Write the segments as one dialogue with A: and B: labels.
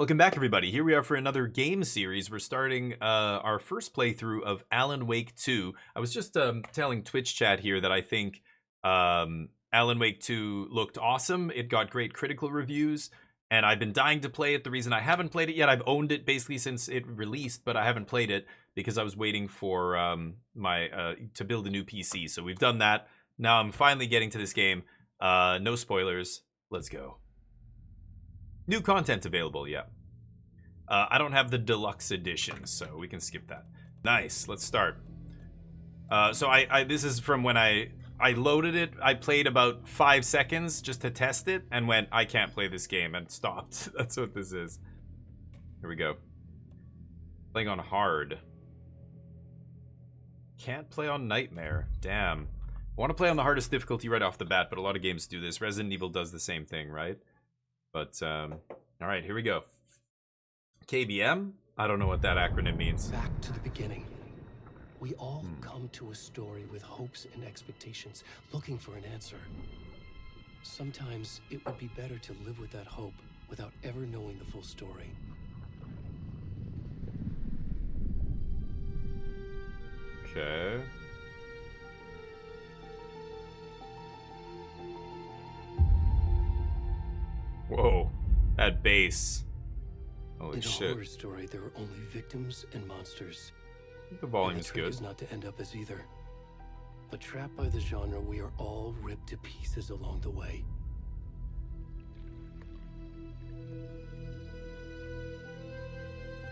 A: Welcome back, everybody. Here we are for another game series. We're starting our first playthrough of Alan Wake 2. I was just telling Twitch chat here that I think Alan Wake 2 looked awesome. It got great critical reviews, and I've been dying to play it. The reason I haven't played it yet, I've owned it basically since it released, but I haven't played it because I was waiting for to build a new PC. So we've done that. Now I'm finally getting to this game. No spoilers. Let's go. New content available, yeah. I don't have the deluxe edition, so we can skip that. Nice, let's start. So this is from when I loaded it. I played about 5 seconds just to test it and went, I can't play this game, and stopped. That's what this is. Here we go. Playing on hard. Can't play on nightmare. Damn. I want to play on the hardest difficulty right off the bat, but a lot of games do this. Resident Evil does the same thing, right? But, alright, here we go. KBM? I don't know what that acronym means.
B: Back to the beginning. We all come to a story with hopes and expectations, looking for an answer. Sometimes it would be better to live with that hope without ever knowing the full story.
A: Okay. Whoa, that bass. Holy shit.
B: In a horror story, there are only victims and monsters.
A: The volume
B: and
A: is
B: the trick
A: good.
B: is not to end up as either. But trapped by the genre, we are all ripped to pieces along the way.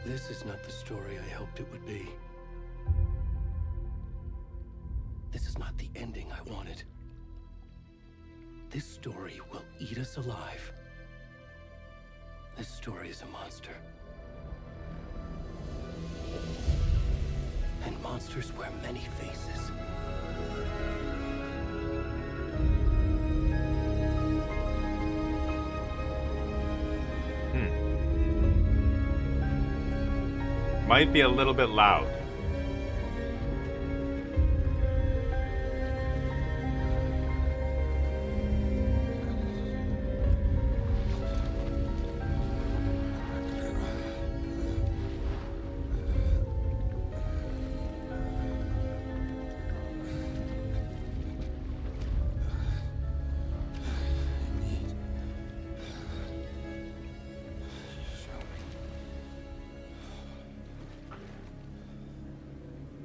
B: This is not the story I hoped it would be. This is not the ending I wanted. This story will eat us alive. This story is a monster. And monsters wear many faces.
A: Might be a little bit loud.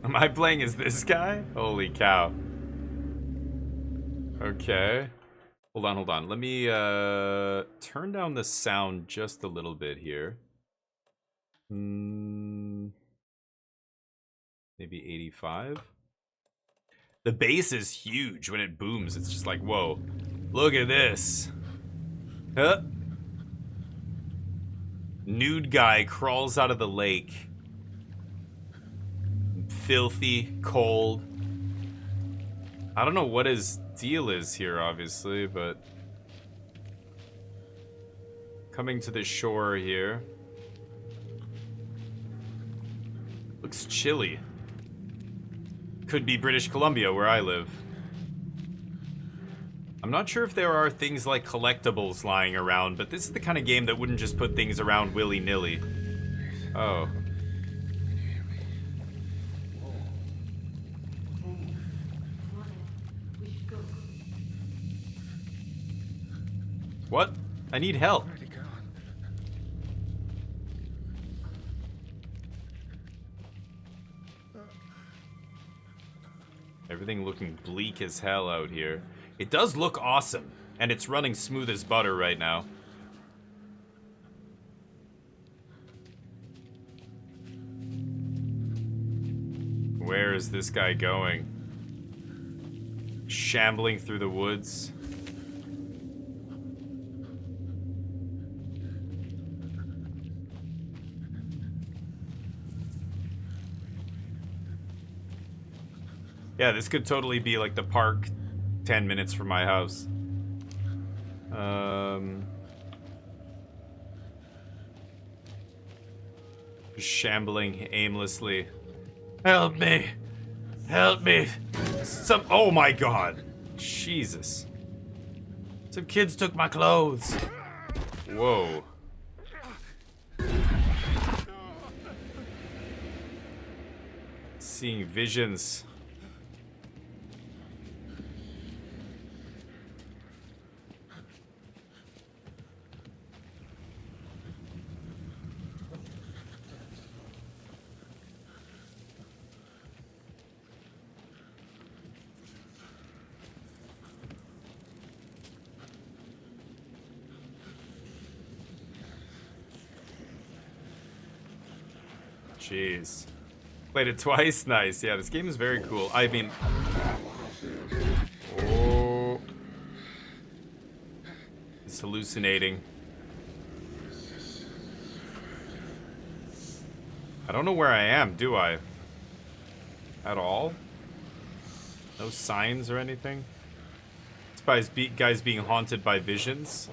A: Am I playing as this guy? Holy cow. Okay. Hold on. Let me turn down the sound just a little bit here. Maybe 85. The bass is huge when it booms. It's just like, whoa. Look at this. Huh? Nude guy crawls out of the lake. Filthy, cold. I don't know what his deal is here, obviously, but coming to the shore here. Looks chilly. Could be British Columbia, where I live. I'm not sure if there are things like collectibles lying around, but this is the kind of game that wouldn't just put things around willy-nilly. Oh. What? I need help. Everything looking bleak as hell out here. It does look awesome, and it's running smooth as butter right now. Where is this guy going? Shambling through the woods. Yeah, this could totally be like the park 10 minutes from my house. Just shambling aimlessly. Help me! Help me! Oh my god! Jesus. Some kids took my clothes. Whoa. Seeing visions. Jeez. Played it twice? Nice. Yeah, this game is very cool. I mean... Oh. It's hallucinating. I don't know where I am, do I? At all? No signs or anything? This guy's being haunted by visions?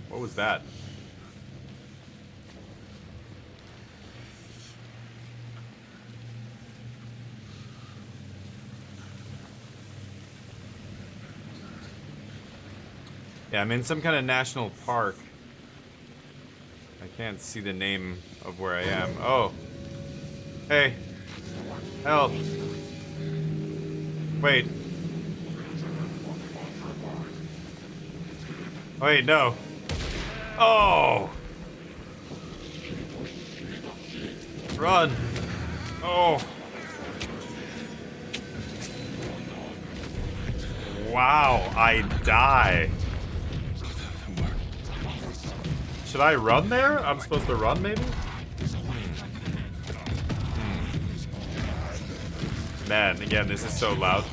A: What was that? Yeah, I'm in some kind of national park. I can't see the name of where I am. Oh. Hey. Help. Wait. Wait, no. Oh. Run. Oh. Wow, I die. Should I run there? I'm supposed to run, maybe? Man, again, this is so loud.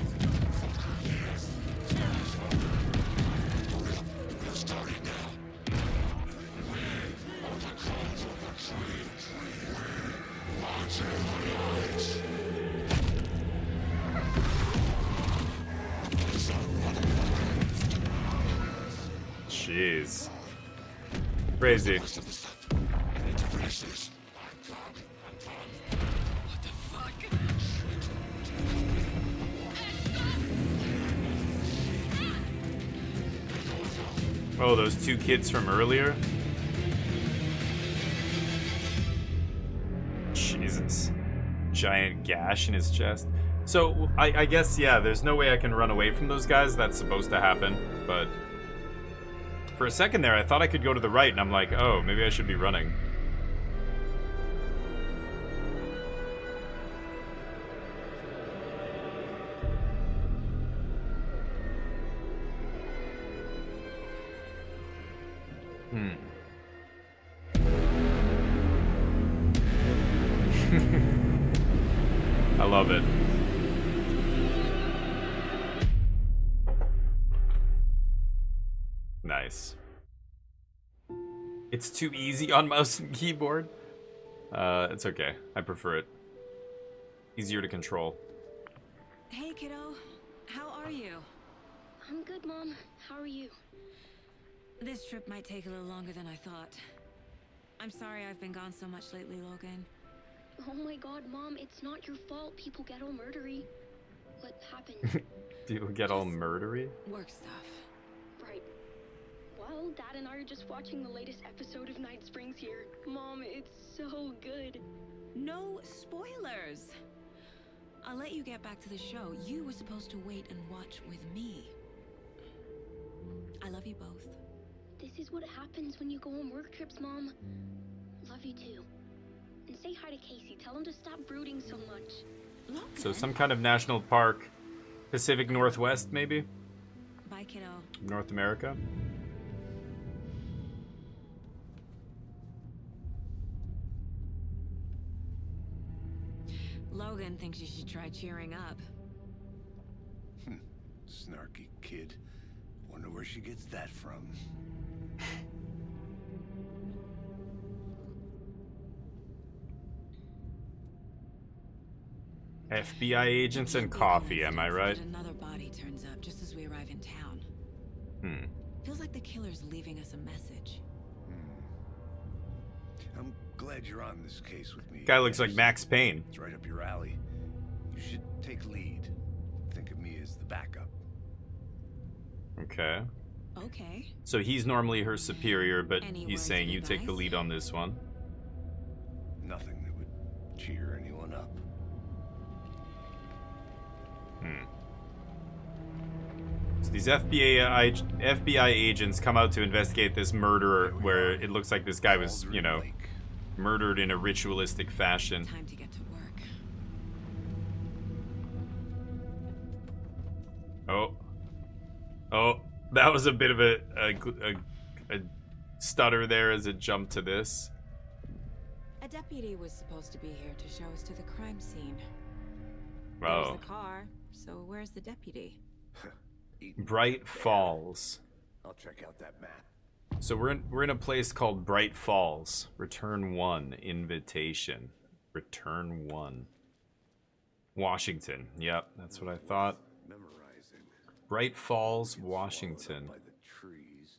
A: Jeez. Crazy. Oh, those two kids from earlier? Jesus. Giant gash in his chest. So, I guess, yeah, there's no way I can run away from those guys. That's supposed to happen, but... For a second there, I thought I could go to the right, and I'm like, oh, maybe I should be running. I love it. Nice. It's too easy on mouse and keyboard. It's okay. I prefer it. Easier to control.
C: Hey, kiddo. How are you?
D: I'm good, Mom. How are you?
C: This trip might take a little longer than I thought. I'm sorry I've been gone so much lately, Logan.
D: Oh my god, Mom, it's not your fault people get all murdery. What happened?
A: People get all murdery?
C: Work stuff.
D: Right. Well, Dad and I are just watching the latest episode of Night Springs here. Mom, it's so good.
C: No spoilers! I'll let you get back to the show. You were supposed to wait and watch with me. I love you both.
D: This is what happens when you go on work trips, Mom. Love you too. And say hi to Casey. Tell him to stop brooding so much.
C: Logan.
A: So some kind of national park. Pacific Northwest, maybe?
C: Bye, kiddo.
A: North America?
C: Logan thinks you should try cheering up.
B: Snarky kid. Wonder where she gets that from.
A: FBI agents and coffee, am I right?
C: Another body turns up just as we arrive in town. Feels like the killer's leaving us a message.
B: I'm glad you're on this case with me.
A: Guy looks like Max Payne.
B: It's right up your alley. You should take lead. Think of me as the backup.
A: Okay.
C: Okay.
A: So he's normally her superior, but
C: Any
A: he's
C: words
A: saying
C: of
A: you take the
C: advice?
A: lead on this one.
B: None.
A: So these FBI agents come out to investigate this murder where it looks like this guy was, you know, murdered in a ritualistic fashion.
C: Time to get to work.
A: Oh, that was a bit of a stutter there as it jumped to this.
C: A deputy was supposed to be here to show us to the crime scene.
A: Oh.
C: There's the car, so where's the deputy?
A: Bright Falls.
B: I'll check out that map.
A: So we're in a place called Bright Falls. Return 1 invitation. Return 1. Washington. Yep, that's what I thought.
B: Memorizing.
A: Bright Falls, Washington.
B: By the trees.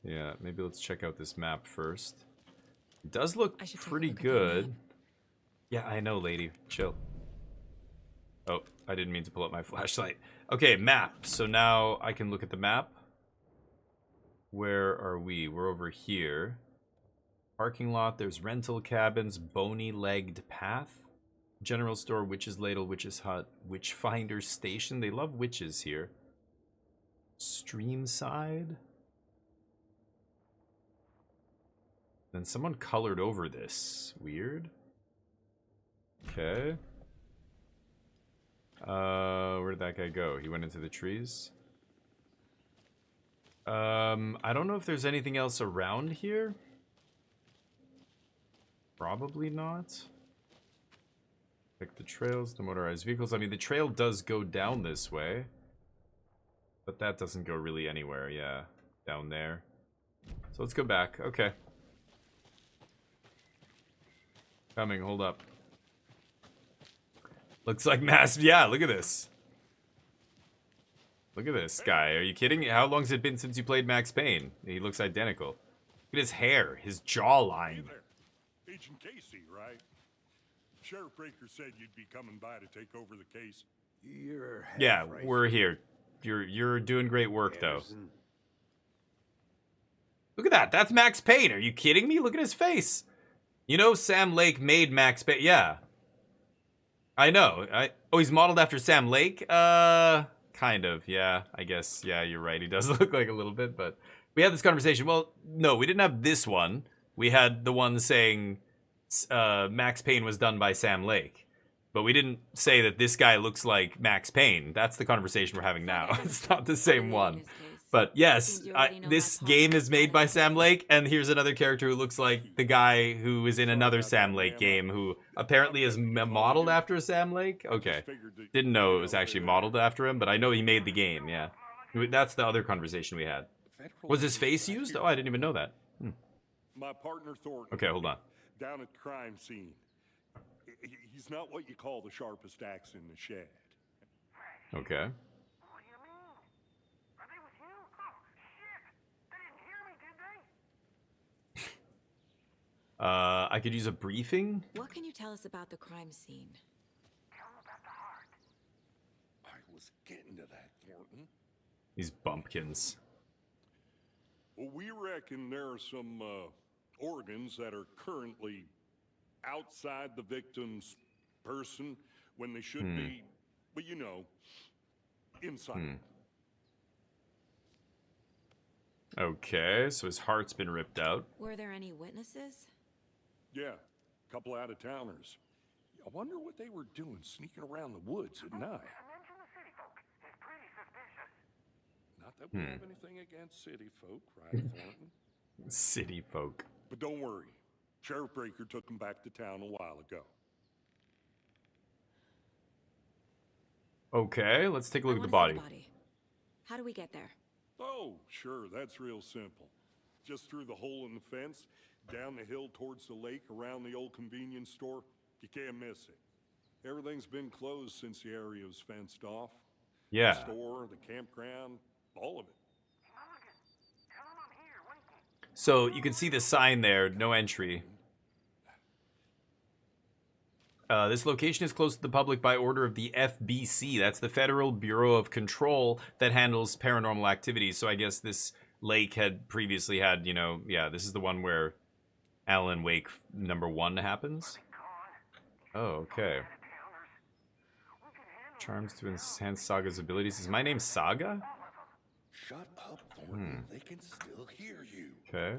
A: Yeah, maybe let's check out this map first. It does look
C: I should take a
A: pretty
C: look at that
A: good.
C: map.
A: Yeah, I know, lady. Chill. Oh, I didn't mean to pull up my flashlight. Okay, map. So now I can look at the map. Where are we? We're over here. Parking lot. There's rental cabins. Bony-legged path. General store. Witch's ladle. Witch's hut. Witchfinder station. They love witches here. Streamside. Then someone colored over this. Weird. Okay. Where did that guy go? He went into the trees. I don't know if there's anything else around here. Probably not. Check the trails, the motorized vehicles. I mean, the trail does go down this way. But that doesn't go really anywhere, yeah. Down there. So let's go back. Okay. Coming, hold up. Looks like mass. Yeah, look at this. Look at this guy. Are you kidding? How long has it been since you played Max Payne? He looks identical. Look at his hair, his jawline.
E: Hey there. Agent Casey, right? Sheriff Breaker said you'd be coming by to take over the case.
B: You're
A: Yeah,
B: half right.
A: we're here. You're doing great work though.
B: Anderson.
A: Look at that. That's Max Payne. Are you kidding me? Look at his face. You know Sam Lake made Max Payne. Yeah. I know. Oh, he's modeled after Sam Lake? Kind of, yeah. I guess, yeah, you're right. He does look like a little bit, but we had this conversation. Well, no, we didn't have this one. We had the one saying Max Payne was done by Sam Lake. But we didn't say that this guy looks like Max Payne. That's the conversation we're having now. It's not the same one. But yes, this game is made by Sam Lake, and here's another character who looks like the guy who is in another Sam Lake game, who apparently is modeled after Sam Lake. Okay, didn't know it was actually modeled after him, but I know he made the game. Yeah, that's the other conversation we had. Was his face used? Oh, I didn't even know that.
E: My partner Thornton.
A: Okay, hold on.
E: Down at the crime scene. He's not what you call the sharpest axe in the shed.
A: Okay.
F: What do you mean? Are they with you? Oh, shit! They didn't hear me, did they?
A: I could use a briefing.
C: What can you tell us about the crime scene?
F: Tell them about the heart.
E: I was getting to that, Thornton.
A: These bumpkins.
E: Well, we reckon there are some organs that are currently outside the victim's person when they should be, but you know, inside.
A: Okay, so his heart's been ripped out.
C: Were there any witnesses?
E: Yeah, a couple out-of-towners. I wonder what they were doing sneaking around the woods at night.
F: Mention the city folk. It's pretty suspicious.
E: Not that we have anything against city folk, right, Thornton?
A: City folk.
E: But don't worry. Sheriff Breaker took them back to town a while ago.
A: Okay, let's take a look
C: I
A: at the
C: wanna
A: body.
C: see the body. How do we get there?
E: Oh, sure, that's real simple. Just through the hole in the fence, down the hill towards the lake, around the old convenience store. You can't miss it. Everything's been closed since the area was fenced off.
A: Yeah.
E: The store, the campground, all of it.
F: Mulligan, tell them I'm here, waiting.
A: So you can see the sign there, no entry. This location is closed to the public by order of the FBC. That's the Federal Bureau of Control that handles paranormal activities. So I guess this lake had previously had, you know, yeah, this is the one where Alan Wake #1 happens. Oh, okay. Charms to enhance Saga's abilities. Is my name Saga?
G: Shut up, Thornton. They can still hear you.
A: Okay.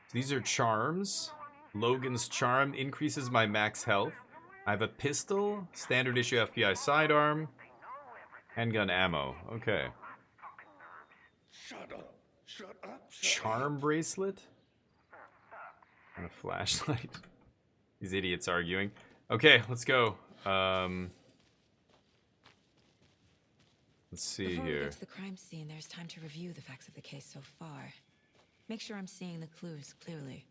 A: So these are charms. Logan's charm increases my max health. I have a pistol, standard issue FBI sidearm, handgun ammo. Okay.
G: Shut up. Shut up.
A: Charm bracelet? And a flashlight. These idiots arguing. Okay, let's go. Let's see
C: Before we
A: here.
C: get to the crime scene, there's time to review the facts of the case so far. Make sure I'm seeing the clues clearly.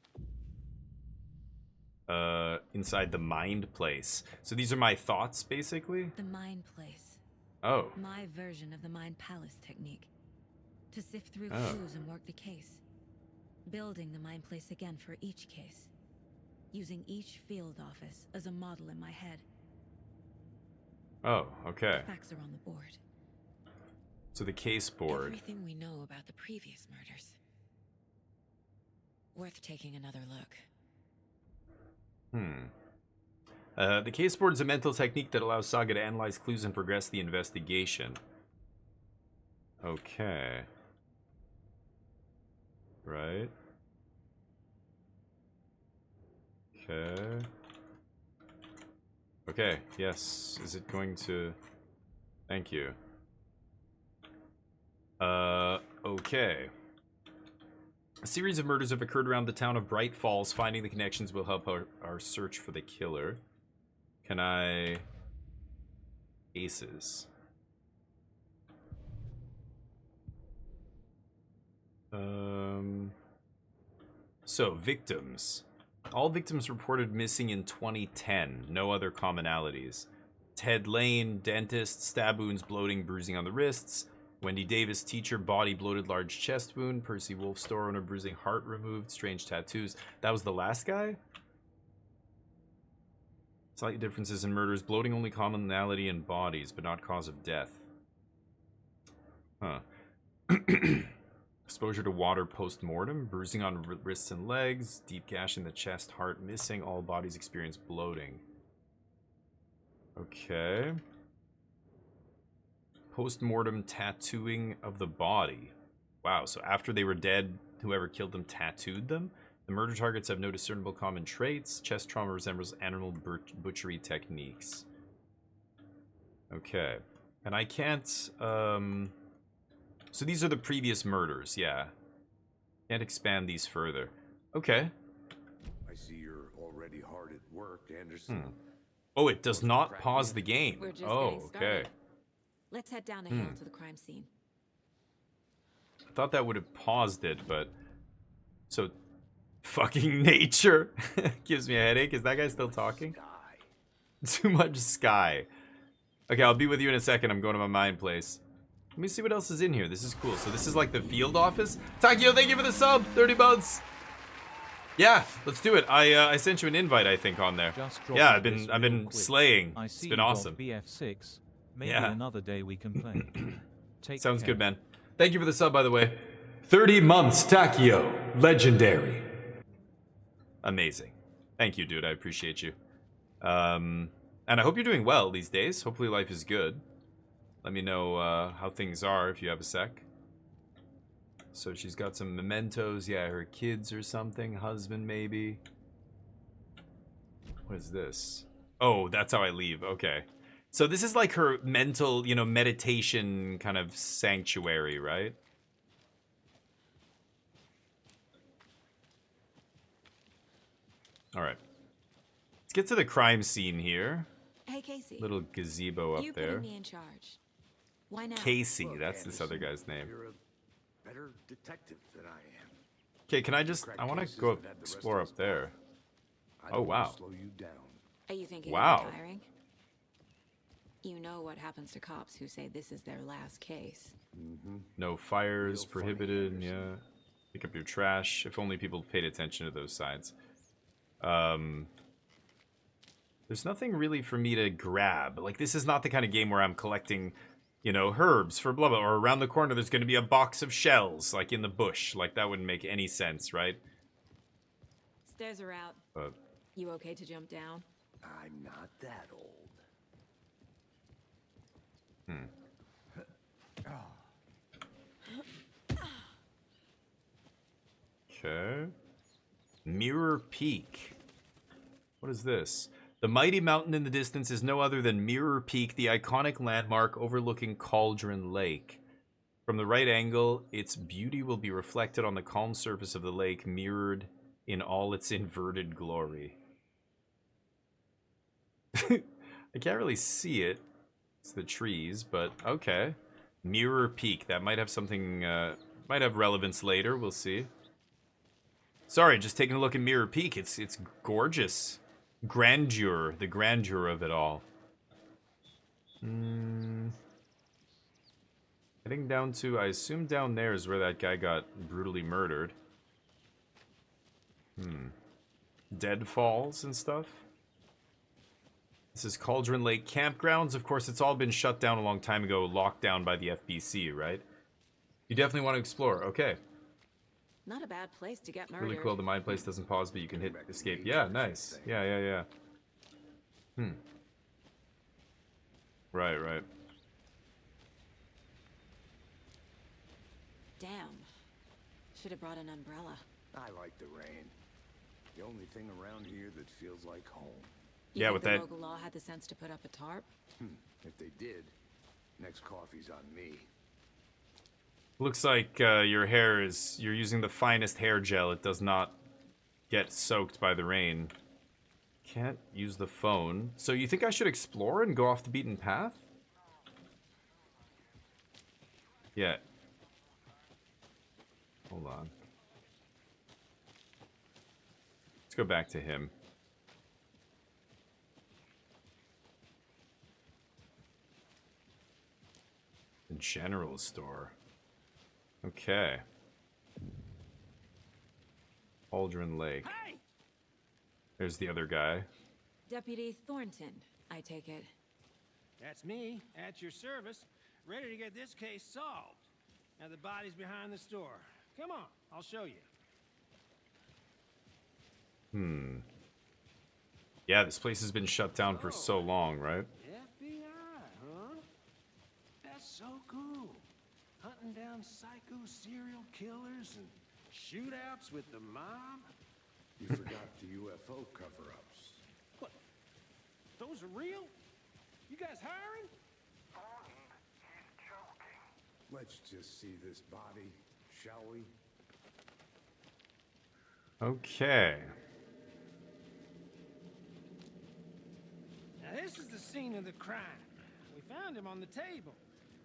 A: Inside the mind place. So these are my thoughts, basically?
C: The mind place.
A: Oh.
C: My version of the mind palace technique. To sift through
A: Oh.
C: clues and work the case. Building the mind place again for each case. Using each field office as a model in my head.
A: Oh, okay.
C: Facts are on the board.
A: So the case board.
C: Everything we know about the previous murders. Worth taking another look.
A: The case board is a mental technique that allows Saga to analyze clues and progress the investigation. Okay. Right. Okay. Okay, yes. Is it going to... Thank you. Okay. A series of murders have occurred around the town of Bright Falls. Finding the connections will help our search for the killer. Can I... Aces. So, victims. All victims reported missing in 2010. No other commonalities. Ted Lane, dentist, stab wounds, bloating, bruising on the wrists. Wendy Davis, teacher, body bloated, large chest wound. Percy Wolf, store owner, bruising, heart removed, strange tattoos. That was the last guy? Slight differences in murders. Bloating only commonality in bodies, but not cause of death. Huh. Exposure to water post-mortem. Bruising on wrists and legs. Deep gash in the chest, heart missing. All bodies experience bloating. Okay. Post-mortem tattooing of the body. Wow, so after they were dead, whoever killed them tattooed them? The murder targets have no discernible common traits. Chest trauma resembles animal butchery techniques. Okay. And I can't, So these are the previous murders, yeah. Can't expand these further. Okay.
G: I see you're already hard at work, Anderson.
A: Oh, it does not pause the game.
C: We're just
A: Oh,
C: getting
A: okay.
C: started. Let's head down the hill to the crime scene.
A: I thought that would have paused it, but... So, fucking nature gives me a headache. Is that guy still talking? Too much sky. Okay, I'll be with you in a second. I'm going to my mind place. Let me see what else is in here. This is cool. So this is like the field office. Takio, thank you for the sub. 30 months. Yeah, let's do it. I sent you an invite, I think, on there. Yeah, I've been slaying. It's been awesome.
H: BF6. Maybe
A: Yeah.
H: another day we can play. Take
A: Sounds
H: care.
A: good, man. Thank you for the sub, by the way. 30 months, Takio. Legendary. Amazing. Thank you, dude. I appreciate you. And I hope you're doing well these days. Hopefully life is good. Let me know how things are if you have a sec. So she's got some mementos. Yeah, her kids or something. Husband, maybe. What is this? Oh, that's how I leave. Okay. So this is like her mental, you know, meditation kind of sanctuary, right? All right. Let's get to the crime scene here.
C: Hey, Casey.
A: Little gazebo up
C: you
A: there.
C: putting me in charge. Why now?
A: Casey,
G: Look,
A: that's this other
G: Anderson,
A: guy's name.
G: You're a better detective than I am.
A: Okay, can I just... I want to go explore up there.
G: I
A: Oh,
G: don't wanna
A: wow.
G: Slow you down.
C: Are you thinking
A: Wow.
C: of retiring? You know what happens to cops who say this is their last case.
A: No fires
G: Real funny,
A: prohibited,
G: Anderson.
A: yeah. Pick up your trash. If only people paid attention to those signs. There's nothing really for me to grab. Like, this is not the kind of game where I'm collecting, you know, herbs for blah blah, or around the corner there's going to be a box of shells, like in the bush. Like, that wouldn't make any sense, right?
C: Stairs are out.
A: But
C: You okay to jump down?
G: I'm not that old.
A: Okay. Mirror Peak. What is this? The mighty mountain in the distance is no other than Mirror Peak, the iconic landmark overlooking Cauldron Lake. From the right angle, its beauty will be reflected on the calm surface of the lake, mirrored in all its inverted glory. I can't really see it. It's the trees, but okay. Mirror Peak. That might have something, might have relevance later. We'll see. Sorry, just taking a look at Mirror Peak. It's gorgeous. Grandeur. The grandeur of it all. Heading down to, I assume down there is where that guy got brutally murdered. Deadfalls and stuff. This is Cauldron Lake Campgrounds. Of course, it's all been shut down a long time ago, locked down by the FBC, right? You definitely want to explore. Okay.
C: Not a bad place to get murdered.
A: Really cool. The mind place doesn't pause, but you can hit escape. Yeah, nice. Yeah. Right.
C: Damn. Should have brought an umbrella.
G: I like the rain. The only thing around here that feels like home.
C: You
A: Yeah,
C: think
A: with
C: the
A: that-
C: local law had the sense to put up a tarp?
G: If they did, next coffee's on me.
A: Looks like your hair is... You're using the finest hair gel. It does not get soaked by the rain. Can't use the phone. So you think I should explore and go off the beaten path? Yeah. Hold on. Let's go back to him. The general store. Okay. Cauldron Lake.
F: Hey!
A: There's the other guy.
C: Deputy Thornton, I take it.
F: That's me, at your service, ready to get this case solved. Now the body's behind the store. Come on, I'll show you.
A: Yeah, this place has been shut down for so long, right?
F: FBI, huh? That's so cool. Hunting down psycho serial killers and shootouts with the mob.
G: You forgot the UFO cover-ups.
F: What? Those are real? You guys hiring?
G: Let's just see this body, shall we?
A: Okay.
F: Now this is the scene of the crime. We found him on the table.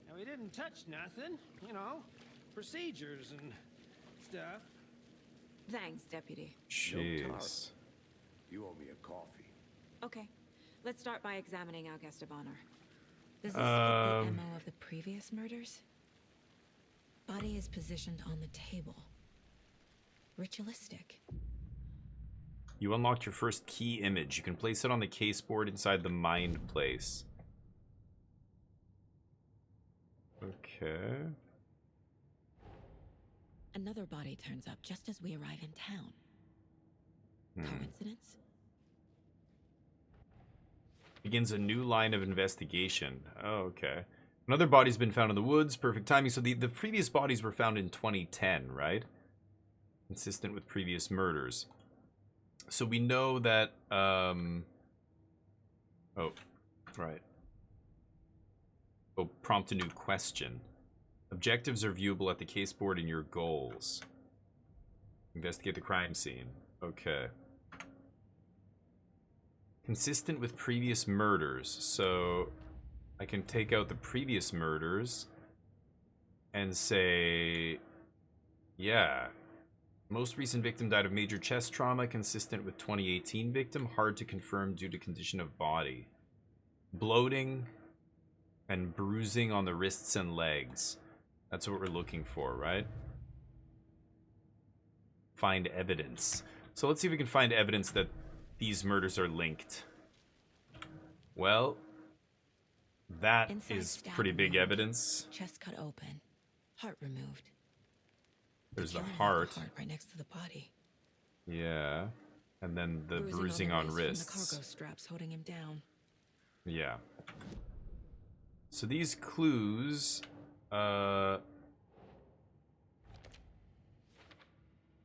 F: Now he didn't touch nothing, you know, procedures and stuff.
C: Thanks, Deputy.
A: Jeez.
G: You owe me a coffee.
C: Okay, let's start by examining our guest of honor. Does this fit the MO of the previous murders? Body is positioned on the table. Ritualistic.
A: You unlocked your first key image. You can place it on the case board inside the mind place. Okay.
C: Another body turns up just as we arrive in town. Coincidence?
A: Begins a new line of investigation. Oh, okay. Another body's been found in the woods. Perfect timing. So the previous bodies were found in 2010, right? Consistent with previous murders. So we know that... Oh, right. Oh, prompt a new question. Objectives are viewable at the case board in your goals. Investigate the crime scene. Okay. Consistent with previous murders. So I can take out the previous murders and say, yeah. Most recent victim died of major chest trauma, consistent with 2018 victim. Hard to confirm due to condition of body. Bloating and bruising on the wrists and legs. That's what we're looking for, right? Find evidence. So let's see if we can find evidence that these murders are linked. Well, that
C: Inside
A: is
C: stab
A: pretty big
C: wound.
A: evidence.
C: Chest cut open. Heart removed.
A: There's the
C: killer left
A: heart.
C: right next to the body.
A: Yeah. And then the bruising
C: the
A: on
C: wrist from
A: wrists.
C: the cargo straps holding him down.
A: Yeah. So these clues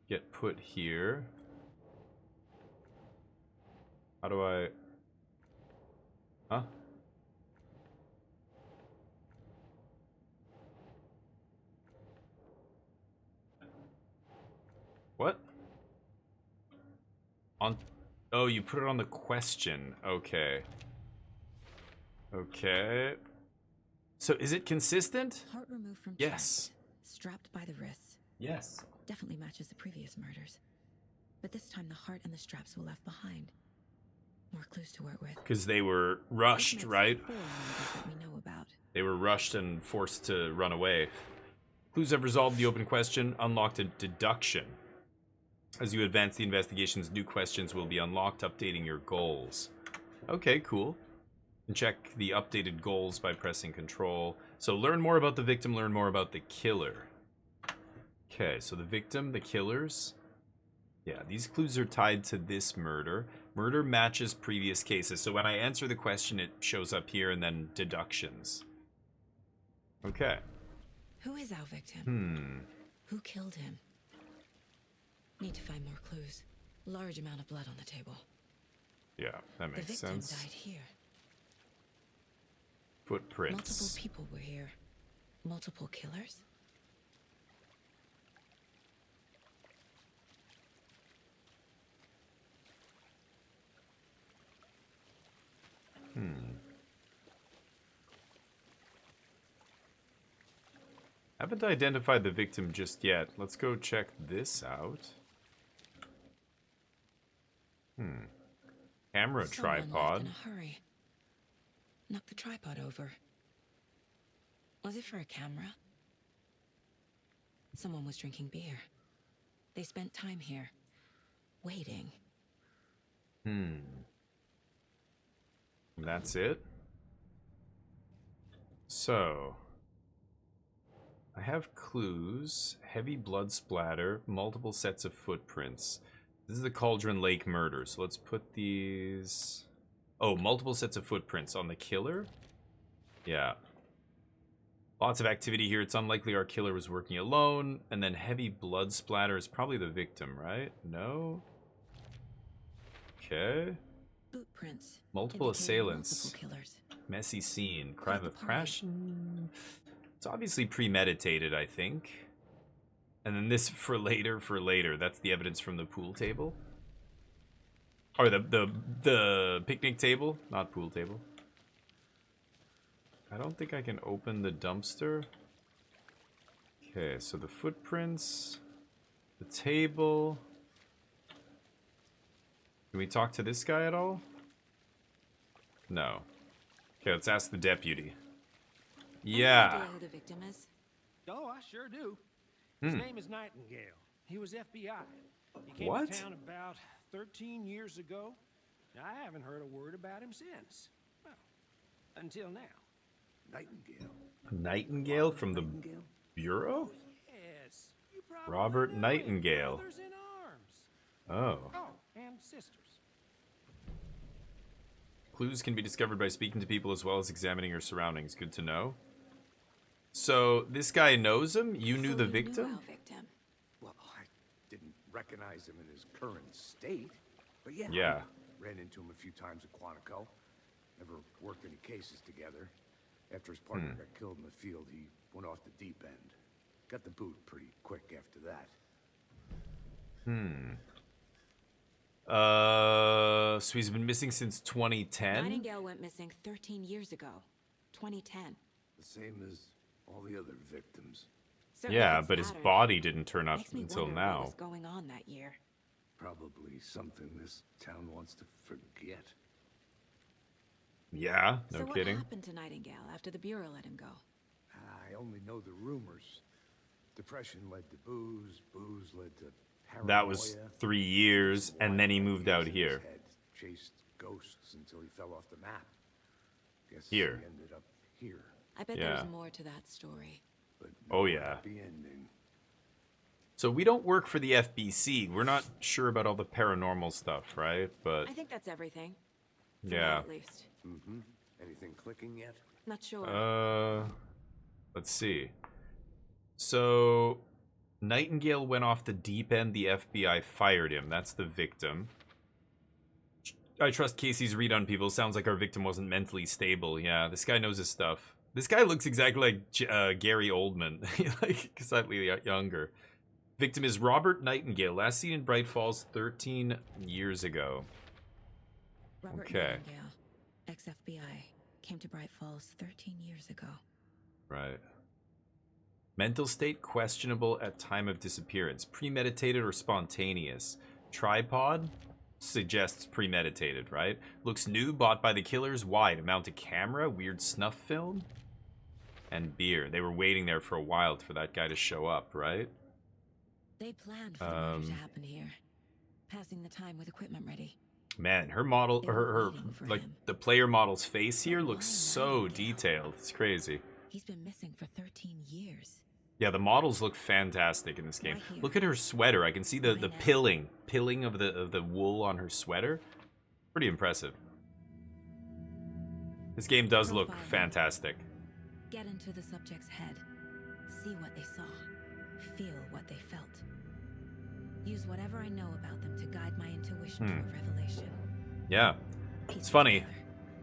A: get put here. How do I... Huh? What? On... Oh, you put it on the question. Okay. Okay. So is it consistent?
C: Heart removed from
A: Yes.
C: chest, strapped by the wrists.
A: Yes.
C: Definitely matches the previous murders. But this time the heart and the straps were left behind. More clues to work with.
A: Because they were rushed, right?
C: 4 murders that we know about.
A: They were rushed and forced to run away. Clues have resolved the open question, unlocked a deduction. As you advance the investigations, new questions will be unlocked, updating your goals. Okay, cool. And check the updated goals by pressing control. So learn more about the victim, learn more about the killer. Okay, so the victim, the killers. Yeah, these clues are tied to this murder. Murder matches previous cases. So when I answer the question, it shows up here and then deductions. Okay.
C: Who is our victim? Who killed him? Need to find more clues. Large amount of blood on the table.
A: Yeah, that makes
C: the victim
A: sense.
C: died here.
A: Footprints.
C: Multiple people were here. Multiple killers?
A: Haven't identified the victim just yet. Let's go check this out. Camera
C: Someone
A: tripod.
C: left in a hurry. Knocked the tripod over. Was it for a camera? Someone was drinking beer. They spent time here, waiting.
A: That's it. So, I have clues, heavy blood splatter, multiple sets of footprints. This is the Cauldron Lake murder, so let's put these... Oh, multiple sets of footprints on the killer? Yeah. Lots of activity here. It's unlikely our killer was working alone. And then heavy blood splatter is probably the victim, right? No? Okay.
C: Boot prints.
A: Multiple
C: indicating
A: assailants.
C: Multiple killers.
A: Messy scene. Crime of
C: party.
A: passion. It's obviously premeditated, I think. And then this for later. That's the evidence from the pool table. Or the picnic table, not pool table. I don't think I can open the dumpster. Okay, so the footprints, the table. Can we talk to this guy at all? No. Okay, let's ask the deputy.
C: Any
A: Yeah.
C: idea who the victim is?
F: Oh, I sure do. His name is Nightingale. He was FBI. He came
A: What?
F: to town about 13 years ago. I haven't heard a word about him since. Well, until now.
G: Nightingale.
A: Nightingale from the
G: Nightingale?
A: Bureau?
F: Yes, you probably
A: Robert
F: know him.
A: Nightingale.
F: Brothers in arms.
A: Oh.
F: Oh, and sisters.
A: Clues can be discovered by speaking to people as well as examining your surroundings. Good to know. So, this guy knows him? You knew
C: So
A: the
C: you
A: victim?
C: Knew our victim.
G: Well, I didn't recognize him in his current state, but yeah.
A: Yeah.
G: I ran into him a few times at Quantico. Never worked any cases together. After his partner got killed in the field, he went off the deep end. Got the boot pretty quick after that.
A: So he's been missing since 2010?
C: Nightingale went missing 13 years ago. 2010.
G: The same as all the other victims.
C: Certainly
A: Yeah,
C: gets
A: but his
C: battered.
A: body didn't turn up
C: Makes me
A: until
C: wonder
A: now.
C: what was going on that year.
G: Probably something this town wants to forget.
A: Yeah, no
C: So what
A: kidding.
C: happened to Nightingale after the Bureau let him go?
G: I only know the rumors. Depression led to booze, booze led to paranoia.
A: That was 3 years, and then he moved out
G: Ideas in
A: here.
G: his head, chased ghosts until he fell off the map. Guess
A: Here.
G: he ended up here.
C: I bet
A: Yeah.
C: there's more to that story.
G: But
A: Oh,
G: no
A: yeah.
G: happy ending.
A: So we don't work for the FBC. We're not sure about all the paranormal stuff, right? But
C: I think that's everything. For now,
A: yeah.
C: at least.
G: Mm-hmm. Anything clicking yet?
C: Not sure.
A: Let's see. So, Nightingale went off the deep end. The FBI fired him. That's the victim. I trust Casey's read on people. Sounds like our victim wasn't mentally stable. Yeah, this guy knows his stuff. This guy looks exactly like Gary Oldman, like slightly younger. Victim is Robert Nightingale, last seen in Bright Falls 13 years ago.
C: Robert
A: Okay.
C: Nightingale, ex-FBI, came to Bright Falls 13 years ago.
A: Right. Mental state questionable at time of disappearance. Premeditated or spontaneous. Tripod suggests premeditated, right? Looks new, bought by the killers. Why? To mount a camera? Weird snuff film? And beer. They were waiting there for a while for that guy to show up, right?
C: They planned for the murder to happen here, passing the time with equipment ready.
A: Man, her model,
C: They
A: her
C: were waiting for
A: like
C: him.
A: the player model's face here
C: But
A: looks
C: why
A: so
C: Nightingale?
A: detailed. It's crazy.
C: He's been missing for 13 years.
A: Yeah, the models look fantastic in this game.
C: Right here.
A: Look at her sweater. I can see the
C: Right now.
A: pilling of the wool on her sweater. Pretty impressive. This game does look
C: Profiling.
A: fantastic.
C: Get into the subject's head. See what they saw. Feel what they felt. Use whatever I know about them to guide my intuition to a revelation.
A: Yeah.
C: Piece
A: It's
C: it
A: funny.
C: together.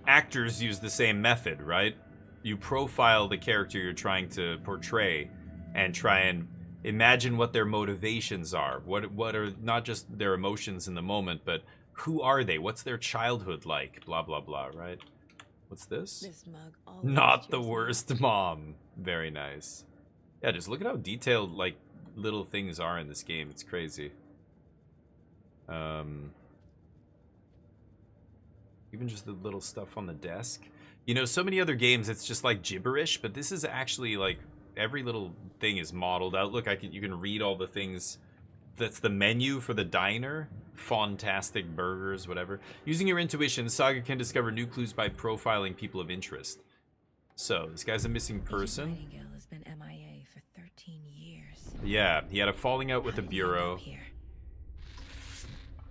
A: Actors use the same method, right? You profile the character you're trying to portray and try and imagine what their motivations are. What are not just their emotions in the moment, but who are they? What's their childhood like? Blah blah blah, right? What's this?
C: This mug always
A: Not the
C: cheers me up.
A: worst mom. Very nice. Yeah, just look at how detailed like little things are in this game. It's crazy. Even just the little stuff on the desk. You know, so many other games it's just like gibberish, but this is actually like every little thing is modeled out. Look, you can read all the things. That's the menu for the diner. Fantastic burgers, whatever. Using your intuition, Saga can discover new clues by profiling people of interest. So, this guy's a missing
C: Agent
A: person.
C: Nightingale has been MIA for 13 years.
A: Yeah, he had a falling out with
C: How
A: the
C: did he end
A: Bureau.
C: up here?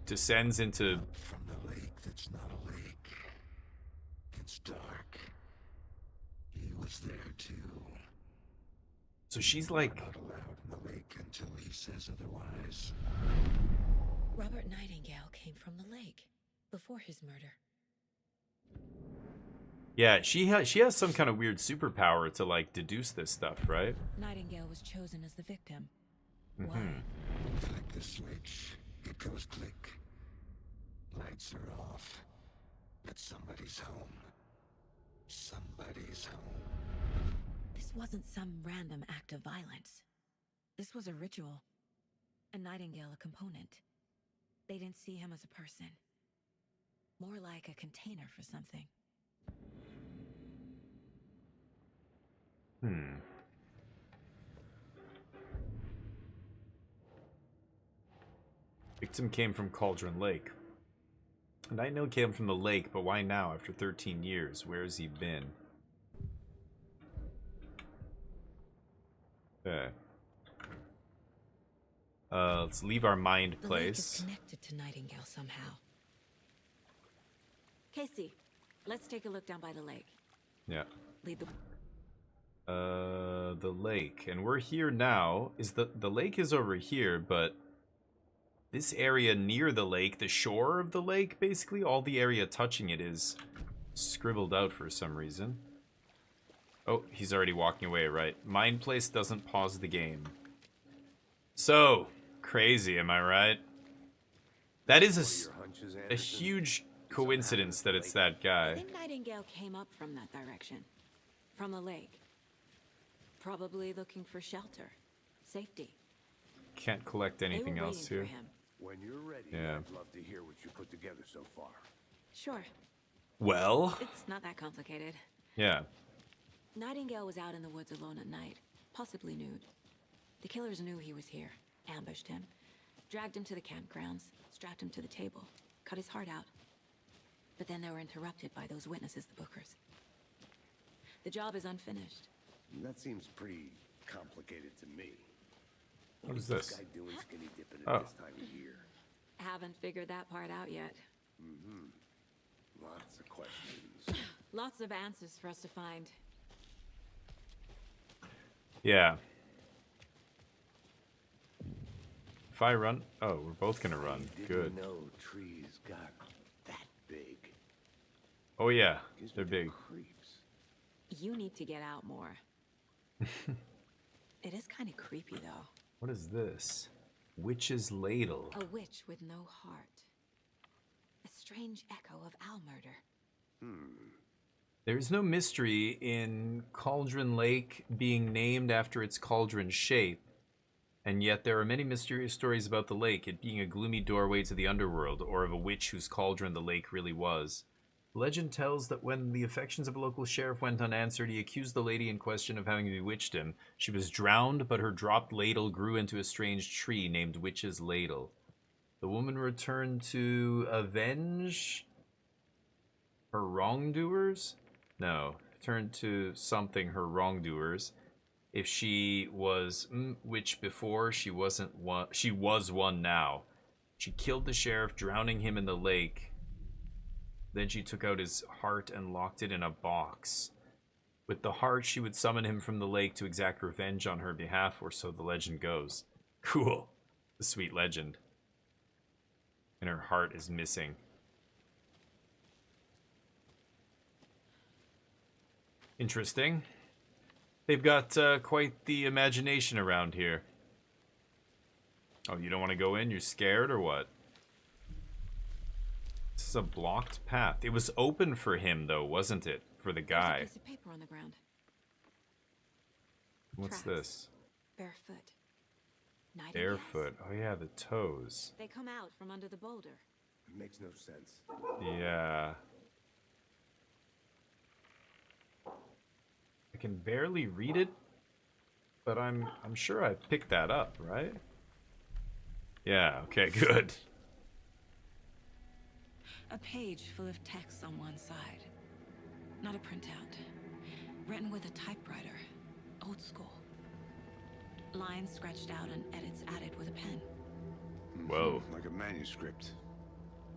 A: Descends into...
I: From the lake that's not a lake. It's dark. He was there too.
A: So she's like...
I: Not allowed in the lake until he says otherwise.
C: Robert Nightingale came from the lake before his murder.
A: Yeah, she has some kind of weird superpower to like deduce this stuff, right?
C: Nightingale was chosen as the victim.
A: Mhm.
C: Why?
I: Flick the switch. It goes click. Lights are off. But somebody's home. Somebody's home.
C: This wasn't some random act of violence. This was a ritual. And Nightingale a component. They didn't see him as a person. More like a container for something.
A: Victim came from Cauldron Lake. Nightingale came from the lake, but why now after 13 years? Where has he been? Okay. Let's leave our mind
C: The lake is
A: place.
C: connected to Nightingale somehow. Casey, let's take a look down by the lake.
A: Yeah.
C: Lead the...
A: The lake. And we're here now. The lake is over here, but this area near the lake, the shore of the lake, basically, all the area touching it is scribbled out for some reason. Oh, he's already walking away, right? Mind place doesn't pause the game. So, crazy, am I right? That is
G: Your hunches,
A: a
G: Anderson?
A: huge coincidence that it's that
C: I
A: guy.
C: think Nightingale came up from that direction. From the lake. Probably looking for shelter. Safety.
A: Can't collect
C: They were
A: anything else
C: waiting
A: here.
C: for him.
G: When you're ready,
A: Yeah.
G: I'd love to hear what you put together so far.
C: Sure.
A: Well,
C: It's not that complicated.
A: yeah.
C: Nightingale was out in the woods alone at night, possibly nude. The killers knew he was here, ambushed him, dragged him to the campgrounds, strapped him to the table, cut his heart out. But then they were interrupted by those witnesses, the Bookers. The job is unfinished.
G: That seems pretty complicated to me.
A: What is
G: What's
A: this?
G: guy doing skinny dipping
A: Oh.
G: at this time of year?
C: Haven't figured that part out yet.
G: Lots of questions.
C: Lots of answers for us to find.
A: Yeah. If I run... Oh, we're both gonna run. Good.
B: No trees got that big.
A: Oh yeah, they're big.
B: Creeps.
C: You need to get out more. It is kind of creepy, though.
A: What is this? Witch's ladle.
C: A witch with no heart. A strange echo of owl murder.
A: There's no mystery in Cauldron Lake being named after its cauldron shape, and yet there are many mysterious stories about the lake, it being a gloomy doorway to the underworld, or of a witch whose cauldron the lake really was. Legend tells that when the affections of a local sheriff went unanswered, he accused the lady in question of having bewitched him. She was drowned, but her dropped ladle grew into a strange tree named Witch's Ladle. The woman returned to avenge her wrongdoers? No, returned to something her wrongdoers. If she was witch before, she wasn't one. She was one now. She killed the sheriff, drowning him in the lake. Then she took out his heart and locked it in a box. With the heart, she would summon him from the lake to exact revenge on her behalf, or so the legend goes. Cool. The sweet legend. And her heart is missing. Interesting. They've got quite the imagination around here. Oh, you don't want to go in? You're scared or what? This is a blocked path. It was open for him, though, wasn't it? For the guy.
C: There's a piece of paper on the ground.
A: What's
C: Tracks.
A: this?
C: Barefoot. Nightingales.
A: Barefoot. Oh, yeah, the toes.
C: They come out from under the boulder.
G: It makes no sense.
A: Yeah. I can barely read it, but I'm sure I picked that up, right? Yeah, okay, good.
C: A page full of text on one side. Not a printout. Written with a typewriter. Old school. Lines scratched out and edits added with a pen.
A: Whoa.
G: Like a manuscript.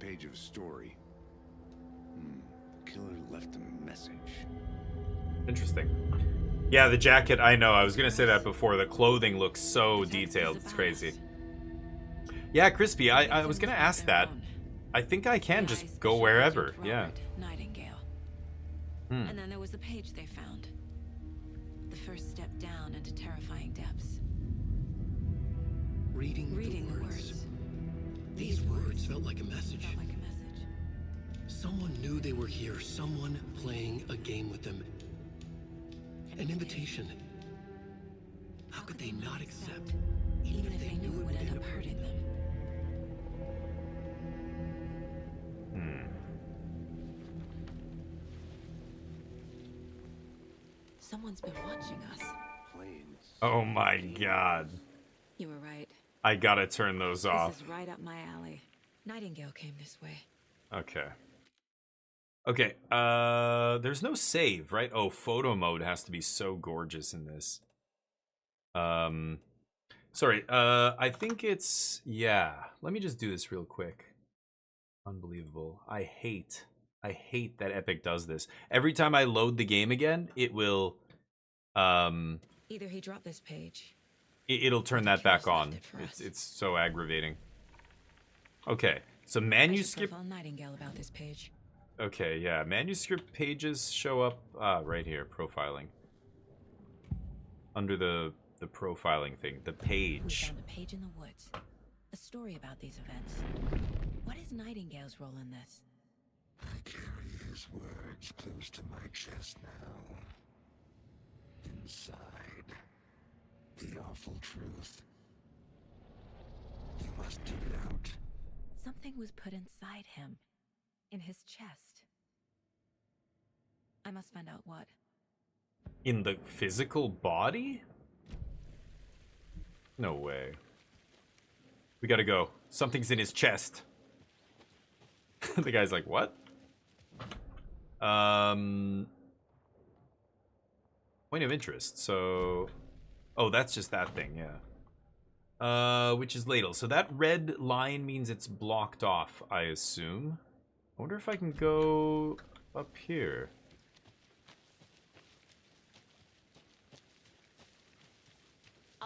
G: Page of a story. Killer left a message.
A: Interesting. Yeah, the jacket, I know. I was going to say that before. The clothing looks so detailed. It's crazy. Yeah, Crispy, I was going to ask that. I think I can just go wherever. Yeah.
C: Nightingale. And then there was the page they found. The first step down into terrifying depths.
B: Reading
C: the
B: words. These words felt like a message. Someone knew they were here. Someone playing a game with them. An invitation. How could they not accept, even if they knew it would end up hurting them?
C: Someone's been watching us.
A: Oh my god.
C: You were right.
A: I gotta turn those off.
C: This is right up my alley. Nightingale came this way.
A: Okay. Okay, there's no save, right? Oh, photo mode has to be so gorgeous in this. Sorry, I think it's, yeah. Let me just do this real quick. Unbelievable. I hate that Epic does this. Every time I load the game again, it will,
C: Either he dropped this page.
A: It'll turn that back on. It's so aggravating. Okay, so manuscript.
C: Profile Nightingale about this page.
A: Okay, yeah, manuscript pages show up right here, profiling. Under the profiling thing, the page.
C: We found a page in the woods. A story about these events. What is Nightingale's role in this?
I: I carry his words close to my chest now. Inside, the awful truth. You must dig it out.
C: Something was put inside him. In his chest. I must find out what.
A: In the physical body? No way. We gotta go. Something's in his chest. The guy's like, what? Point of interest. So, oh, that's just that thing, yeah. Which is ladle. So that red line means it's blocked off, I assume. I wonder if I can go up here.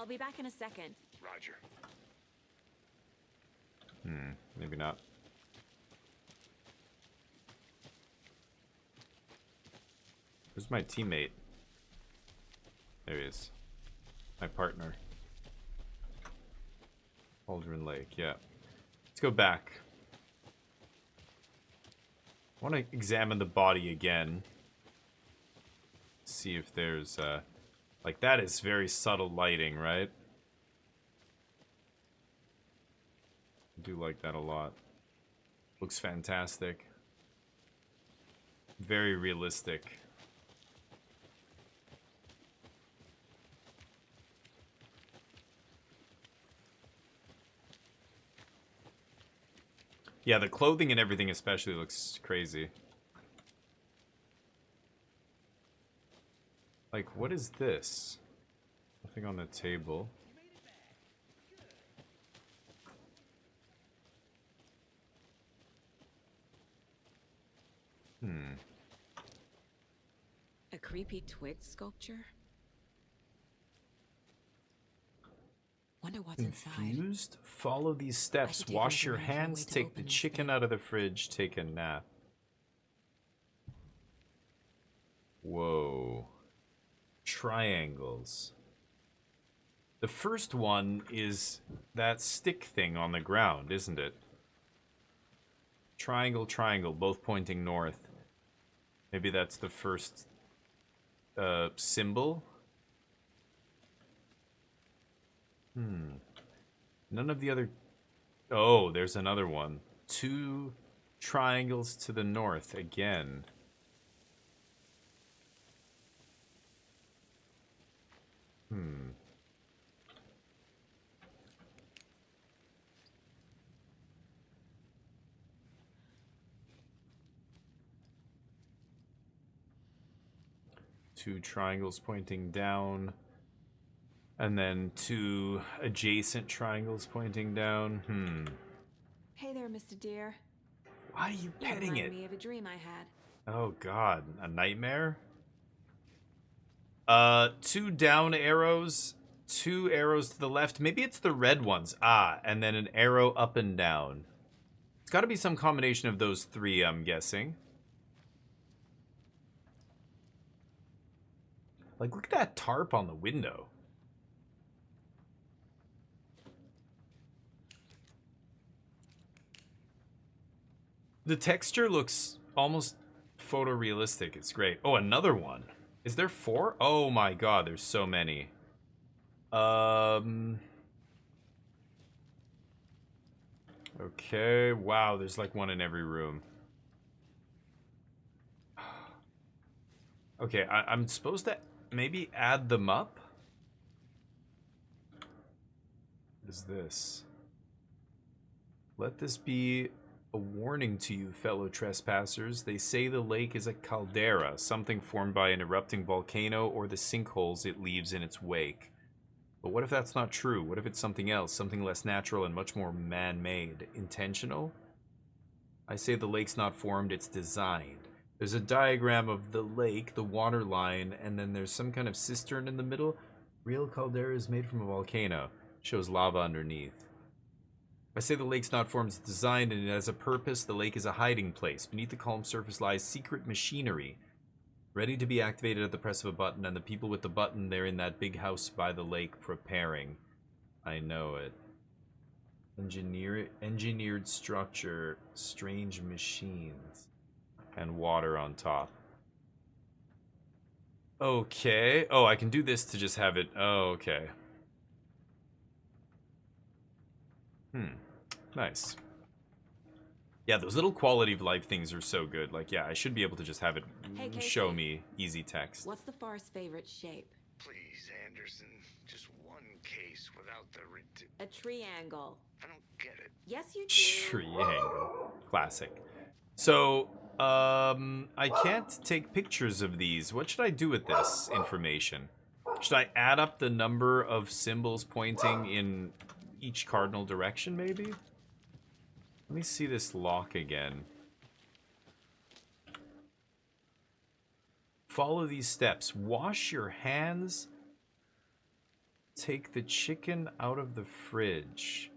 C: I'll be back in a second.
G: Roger.
A: Maybe not. Where's my teammate? There he is. My partner. Aldrin Lake, yeah. Let's go back. I want to examine the body again. See if there's, like, that is very subtle lighting, right? I do like that a lot. Looks fantastic. Very realistic. Yeah, the clothing and everything especially looks crazy. Like, what is this? Nothing on the table.
C: A creepy twig sculpture? Wonder what's inside.
A: Confused? Follow these steps.
C: take
A: Wash
C: a
A: your
C: look around for a way
A: hands.
C: to
A: Take
C: open
A: the
C: this
A: chicken
C: thing.
A: out of the fridge. Take a nap. Whoa. Triangles. The first one is that stick thing on the ground, isn't it? Triangle, triangle, both pointing north. Maybe that's the first symbol. None of the other... Oh, there's another one. 2 triangles to the north again. Two triangles pointing down. And then 2 adjacent triangles pointing down.
C: Hey there, Mr. Deer.
A: Why are you
C: You
A: petting
C: remind
A: it?
C: me of a dream I had.
A: Oh god, a nightmare? 2 down arrows, 2 arrows to the left. Maybe it's the red ones. Ah, and then an arrow up and down. It's got to be some combination of those 3, I'm guessing. Like, look at that tarp on the window. The texture looks almost photorealistic. It's great. Oh, another one. Is there 4? Oh my god, there's so many. Okay, wow, there's like one in every room. Okay, I'm supposed to maybe add them up? What is this? Let this be a warning to you, fellow trespassers. They say the lake is a caldera, something formed by an erupting volcano or the sinkholes it leaves in its wake. But what if that's not true? What if it's something else, something less natural and much more man-made? Intentional? I say the lake's not formed, it's designed. There's a diagram of the lake, the water line, and then there's some kind of cistern in the middle. Real caldera is made from a volcano. Shows lava underneath. I say the lake's not formed, it's designed, and it has a purpose. The lake is a hiding place. Beneath the calm surface lies secret machinery, ready to be activated at the press of a button, and the people with the button, they're in that big house by the lake preparing. I know it. Engineered structure, strange machines, and water on top. Okay. Oh, I can do this to just have it. Oh, okay. Nice. Yeah, those little quality of life things are so good. Like, yeah, I should be able to just have it
C: Hey,
A: show
C: Casey.
A: me easy text.
C: What's the Far's favorite shape?
G: Please, Anderson. Just one case without the
C: A triangle.
G: I don't get it.
C: Yes, you do.
A: Triangle. Classic. So, I can't take pictures of these. What should I do with this information? Should I add up the number of symbols pointing in each cardinal direction, maybe? Let me see this lock again. Follow these steps. Wash your hands. Take the chicken out of the fridge.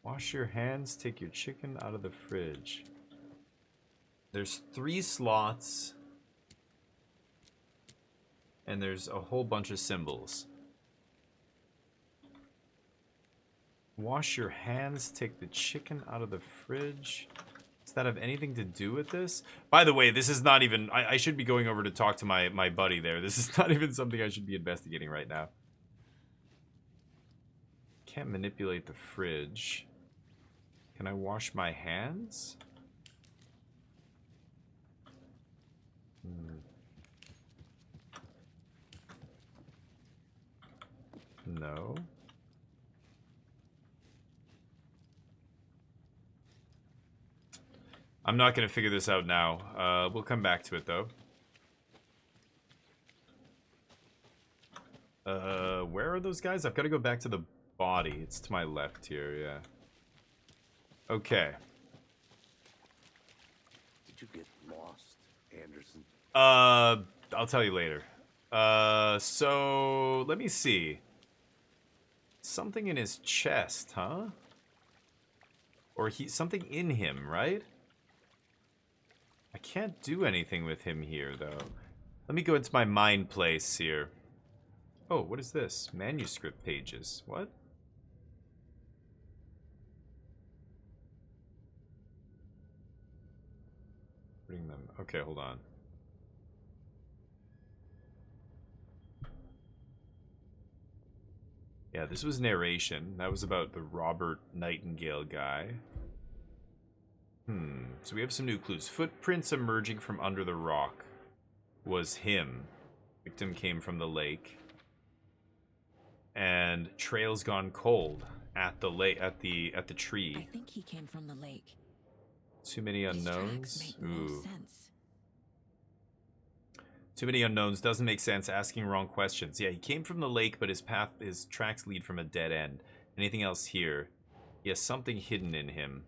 A: Wash your hands, take your chicken out of the fridge. There's 3 slots. And there's a whole bunch of symbols. Wash your hands, take the chicken out of the fridge. Does that have anything to do with this? By the way, this is not even... I should be going over to talk to my buddy there. This is not even something I should be investigating right now. Can't manipulate the fridge. Can I wash my hands? No. I'm not going to figure this out now. We'll come back to it, though. Where are those guys? I've got to go back to the body. It's to my left here, yeah. Okay.
G: Did you get lost, Anderson?
A: I'll tell you later. So, let me see. Something in his chest, huh? Or something in him, right? I can't do anything with him here, though. Let me go into my mind place here. Oh, what is this? Manuscript pages. What? Bring them. Okay, hold on. Yeah, this was narration. That was about the Robert Nightingale guy. So we have some new clues. Footprints emerging from under the rock was him. Victim came from the lake. And trails gone cold at the lake at the tree.
C: I think he came from the lake.
A: Too many
C: These tracks
A: unknowns.
C: make no sense.
A: Too many unknowns doesn't make sense. Asking wrong questions. Yeah, he came from the lake, but his tracks lead from a dead end. Anything else here? He has something hidden in him.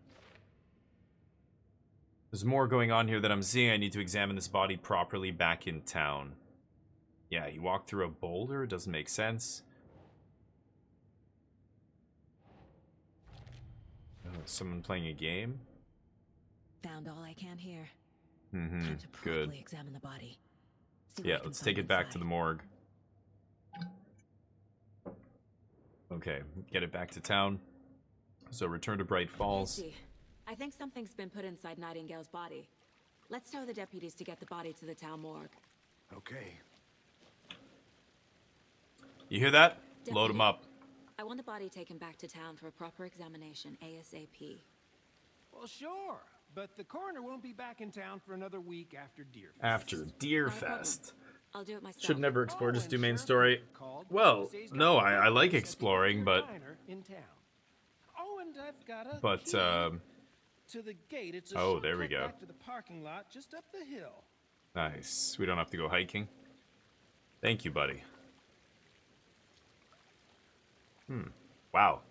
A: There's more going on here that I'm seeing. I need to examine this body properly back in town. Yeah, he walked through a boulder. Doesn't make sense. Oh, someone playing a game?
C: Found all I can here.
A: Mm-hmm.
C: Time to
A: Good.
C: properly examine the body. See what I
A: Yeah,
C: can
A: let's
C: find
A: take it back to
C: inside.
A: the morgue. Okay, get it back to town. So return to Bright Falls.
C: Casey, I think something's been put inside Nightingale's body. Let's tell the deputies to get the body to the town morgue.
G: Okay.
A: You hear that?
C: Deputy,
A: Load them up.
C: I want the body taken back to town for a proper examination ASAP.
F: Well, sure. But the coroner won't be back in town for another week after Deerfest.
A: After Deer
C: Not a problem.
A: Fest.
C: I'll do it myself.
A: Should never explore,
F: Oh,
A: just do
F: and
A: main
F: Sheriff
A: story.
F: called
A: Well,
F: to say he's got
A: no,
F: a
A: I like
F: place at the
A: exploring,
F: Inner
A: but...
F: Diner in town. Oh, and I've got a
A: But,
F: key to the gate. It's a
A: oh, there we
F: shortcut
A: go.
F: back to the parking lot just up the hill.
A: Nice. We don't have to go hiking. Thank you, buddy. Wow.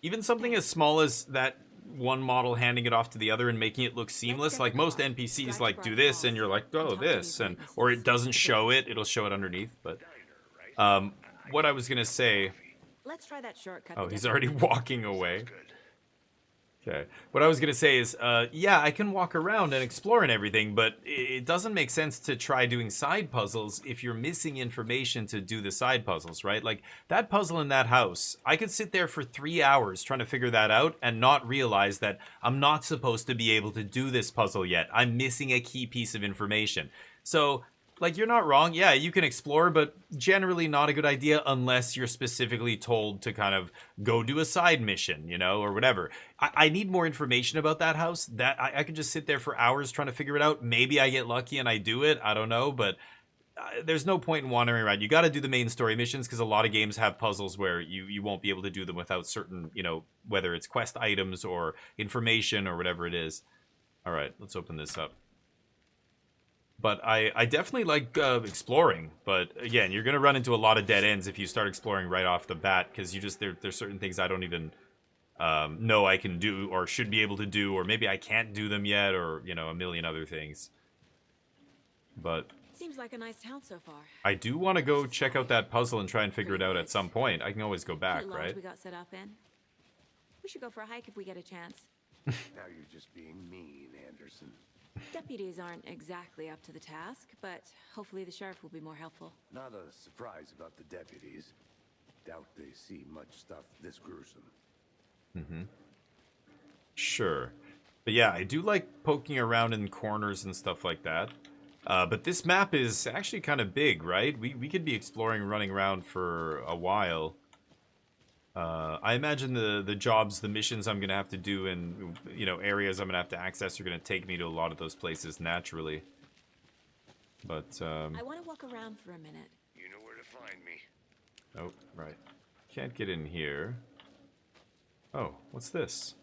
A: Even something as small as that one model handing it off to the other and making it look seamless, like most NPCs like do this and you're like, oh, this, and or it doesn't show it, it'll show it underneath. But what I was gonna say,
C: Let's try that shortcut.
A: oh,
C: the
A: he's
C: deputy
A: already
C: mentioned.
A: walking away. Okay. What I was going to say is, yeah, I can walk around and explore and everything, but it doesn't make sense to try doing side puzzles if you're missing information to do the side puzzles, right? Like, that puzzle in that house, I could sit there for 3 hours trying to figure that out and not realize that I'm not supposed to be able to do this puzzle yet. I'm missing a key piece of information. So... like, you're not wrong. Yeah, you can explore, but generally not a good idea unless you're specifically told to kind of go do a side mission, you know, or whatever. I need more information about that house. That I could just sit there for hours trying to figure it out. Maybe I get lucky and I do it. I don't know, but there's no point in wandering around. You got to do the main story missions because a lot of games have puzzles where you won't be able to do them without certain, you know, whether it's quest items or information or whatever it is. All right, let's open this up. But I definitely like exploring. But again, you're going to run into a lot of dead ends if you start exploring right off the bat. Because you just, there's certain things I don't even know I can do or should be able to do. Or maybe I can't do them yet. Or, you know, a million other things. But
C: Seems like a nice town so far.
A: I do want to go check out that puzzle and try and figure it out at some point. I can always go back,
C: Cute lodge
A: right?
C: we got set up in. We should go for a hike if we get a chance.
G: Now you're just being mean, Anderson.
C: Deputies aren't exactly up to the task, but hopefully the sheriff will be more helpful.
G: Not a surprise about the deputies. Doubt they see much stuff this gruesome.
A: Mm-hmm. Sure. But yeah, I do like poking around in corners and stuff like that. But this map is actually kind of big, right? We could be exploring, running around for a while. I imagine the jobs, the missions I'm going to have to do and, you know, areas I'm going to have to access are going to take me to a lot of those places naturally. But,
C: I want to walk around for a minute.
G: You know where to find me.
A: oh, right. Can't get in here. Oh, what's this?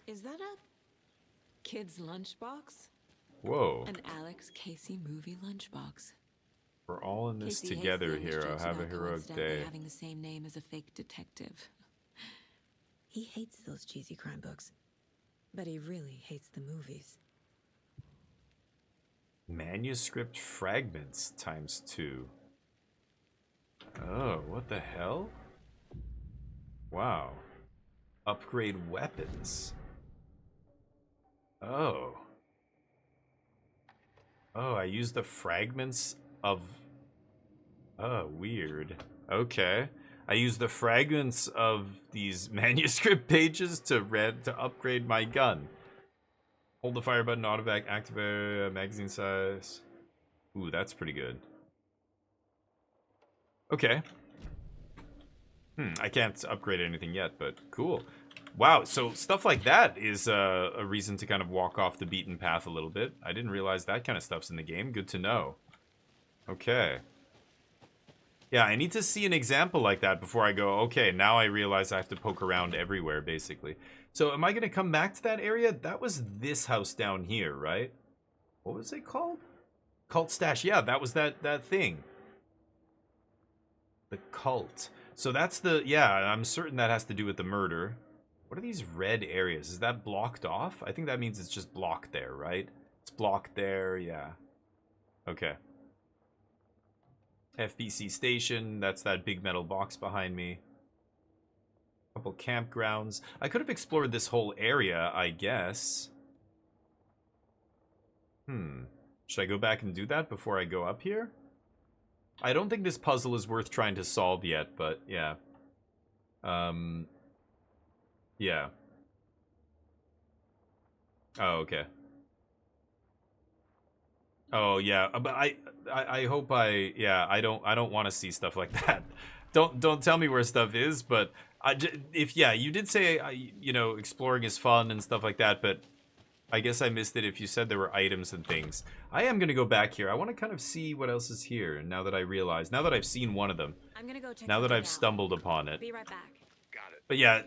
C: Is that a kid's lunchbox?
A: Whoa.
C: An Alex Casey movie lunchbox.
A: We're all in this
C: Casey hates
A: together
C: the English
A: here. I'll
C: jokes
A: have a
C: about
A: heroic
C: coincidentally
A: day.
C: having the same name as a fake detective. He hates those cheesy crime books, but he really hates the movies.
A: Manuscript fragments ×2. Oh, what the hell? Wow. Upgrade weapons. Oh. Oh, I used the fragments of... Oh, weird. Okay. I used the fragments of these manuscript pages to upgrade my gun. Hold the fire button, autovac, activate magazine size. Ooh, that's pretty good. Okay. I can't upgrade anything yet, but cool. Wow, so stuff like that is a reason to kind of walk off the beaten path a little bit. I didn't realize that kind of stuff's in the game. Good to know. Okay. Yeah, I need to see an example like that before I go, okay, now I realize I have to poke around everywhere, basically. So am I going to come back to that area? That was this house down here, right? What was it called? Cult Stash. Yeah, that was that thing. The cult. So that's the... Yeah, I'm certain that has to do with the murder. What are these red areas? Is that blocked off? I think that means it's just blocked there, right? It's blocked there, yeah. Okay. FBC station, that's that big metal box behind me. Couple campgrounds. I could have explored this whole area, I guess. Should I go back and do that before I go up here? I don't think this puzzle is worth trying to solve yet, but yeah. Yeah. Oh, okay. Oh yeah, but I hope I don't want to see stuff like that. Don't tell me where stuff is, but if you did say you know, exploring is fun and stuff like that, but I guess I missed it if you said there were items and things. I am gonna go back here. I want to kind of see what else is here now that I realize, now that I've seen one of them,
C: I'm gonna go check
A: now that
C: something
A: I've
C: out.
A: stumbled upon it.
C: Be right back.
G: Got it.
A: But yeah,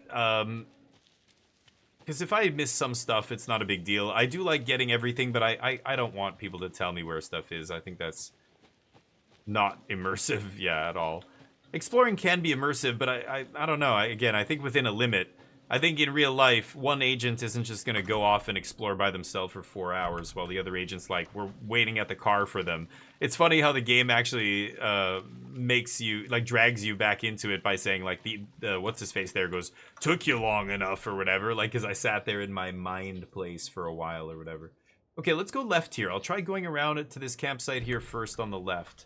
A: because if I miss some stuff, it's not a big deal. I do like getting everything, but I don't want people to tell me where stuff is. I think that's not immersive, yeah, at all. Exploring can be immersive, but I don't know. Again, I think within a limit. I think in real life, one agent isn't just going to go off and explore by themselves for 4 hours while the other agent's like, we're waiting at the car for them. It's funny how the game actually makes you, like, drags you back into it by saying, like, the what's his face there goes, took you long enough or whatever, like, because I sat there in my mind place for a while or whatever. Okay, let's go left here. I'll try going around it to this campsite here first on the left.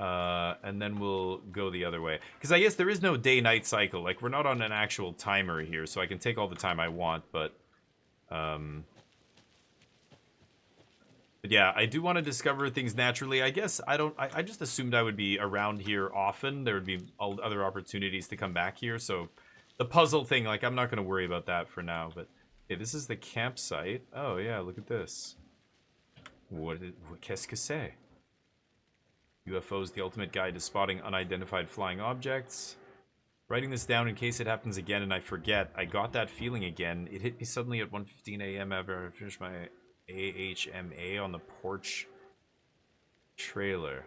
A: And then we'll go the other way. Because I guess there is no day-night cycle. Like, we're not on an actual timer here, so I can take all the time I want, but yeah, I do want to discover things naturally. I guess I just assumed I would be around here often. There would be other opportunities to come back here, so the puzzle thing, like, I'm not going to worry about that for now, but okay, this is the campsite. Oh, yeah, look at this. Qu'est-ce que c'est? UFOs, the ultimate guide to spotting unidentified flying objects. Writing this down in case it happens again and I forget. I got that feeling again. It hit me suddenly at 1:15 a.m. after I finished my AHMA on the porch trailer.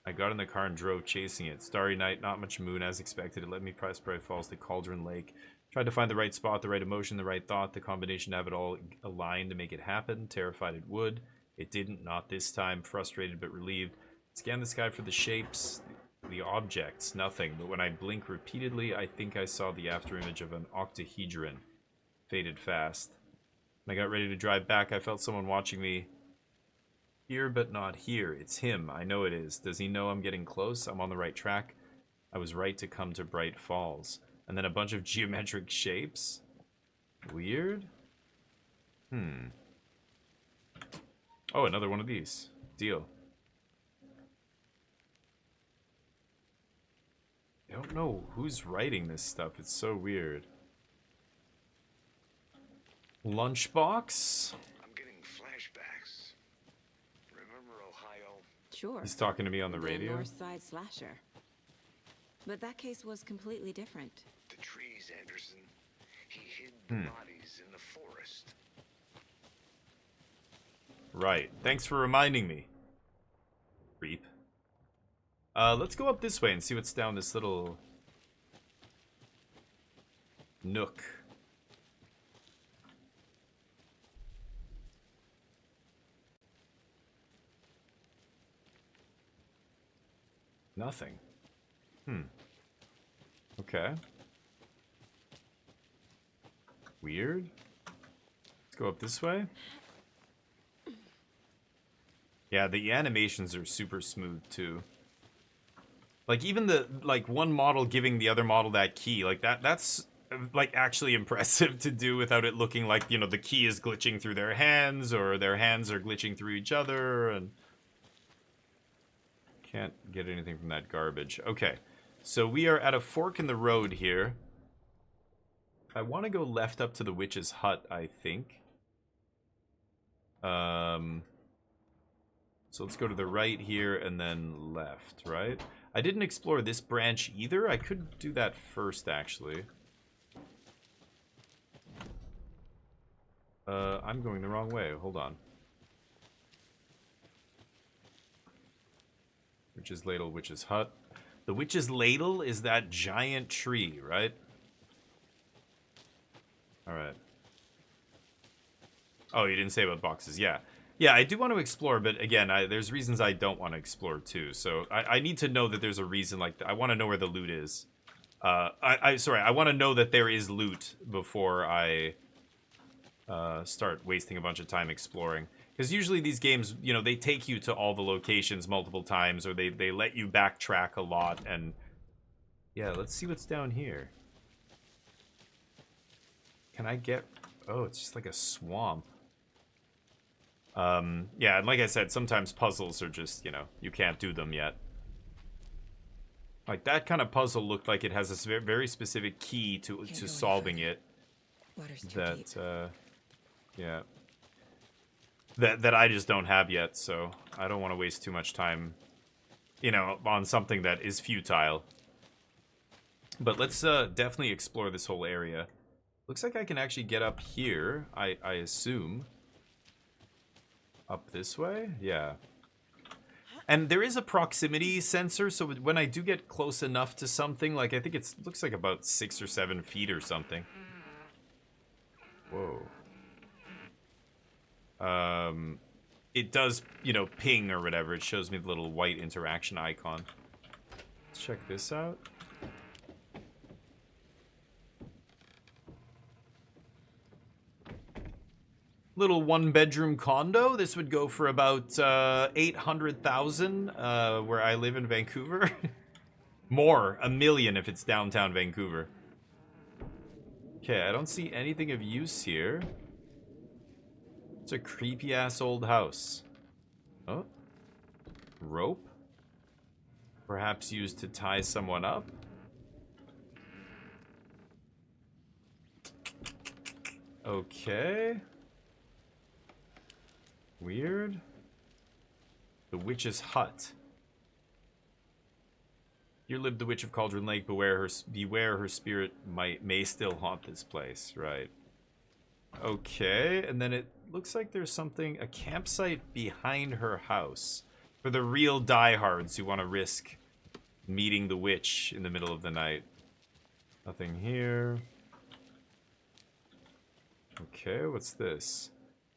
A: I got in the car and drove chasing it. Starry night, not much moon as expected. It led me past Bright Falls to Cauldron Lake. Tried to find the right spot, the right emotion, the right thought, the combination to have it all aligned to make it happen. Terrified it would. It didn't, not this time. Frustrated but relieved. Scan the sky for the shapes, the objects, nothing. But when I blink repeatedly, I think I saw the afterimage of an octahedron. Faded fast. When I got ready to drive back, I felt someone watching me. Here but not here. It's him. I know it is. Does he know I'm getting close? I'm on the right track. I was right to come to Bright Falls. And then a bunch of geometric shapes. Weird. Oh, another one of these. Deal. I don't know who's writing this stuff. It's so weird. Lunchbox?
G: I'm getting flashbacks. Remember Ohio?
C: Sure.
A: He's talking to me on the radio.
C: North Side Slasher. But that case was completely different.
G: The trees, Anderson. He hid the bodies in the forest.
A: Right. Thanks for reminding me. Creep. Let's go up this way and see what's down this little nook. Nothing. Okay. Weird. Let's go up this way. Yeah, the animations are super smooth too. Like even the one model giving the other model that key, like that's like actually impressive to do without it looking like, you know, the key is glitching through their hands or their hands are glitching through each other and can't get anything from that garbage. Okay. So we are at a fork in the road here. I want to go left up to the witch's hut, I think. So let's go to the right here and then left, right? I didn't explore this branch either. I could do that first, actually. I'm going the wrong way. Hold on. Witch's ladle, witch's hut. The witch's ladle is that giant tree, right? Alright. Oh, you didn't say about boxes. Yeah. Yeah, I do want to explore, but again, there's reasons I don't want to explore too. So I need to know that there's a reason like that. I want to know where the loot is. Sorry, I want to know that there is loot before I start wasting a bunch of time exploring. Because usually these games, you know, they take you to all the locations multiple times, or they let you backtrack a lot, and... Yeah, let's see what's down here. Can I get... Oh, it's just like a swamp. Yeah, and like I said, sometimes puzzles are just, you know, you can't do them yet. Like, that kind of puzzle looked like it has this very specific key to solving it. That, yeah. That I just don't have yet, so I don't want to waste too much time, you know, on something that is futile. But let's definitely explore this whole area. Looks like I can actually get up here, I assume. Up this way? Yeah. And there is a proximity sensor, so when I do get close enough to something, like I think it looks like about 6 or 7 feet or something. Whoa. It does, you know, ping or whatever. It shows me the little white interaction icon. Let's check this out. Little one-bedroom condo. This would go for about 800,000 where I live in Vancouver. More, 1 million if it's downtown Vancouver. Okay, I don't see anything of use here. It's a creepy-ass old house. Oh. Rope? Perhaps used to tie someone up? Okay. Weird. The witch's hut. Here lived the witch of Cauldron Lake. Beware her spirit may still haunt this place. Right. Okay, and then it looks like there's something, a campsite behind her house. For the real diehards who want to risk meeting the witch in the middle of the night. Nothing here. Okay, what's this?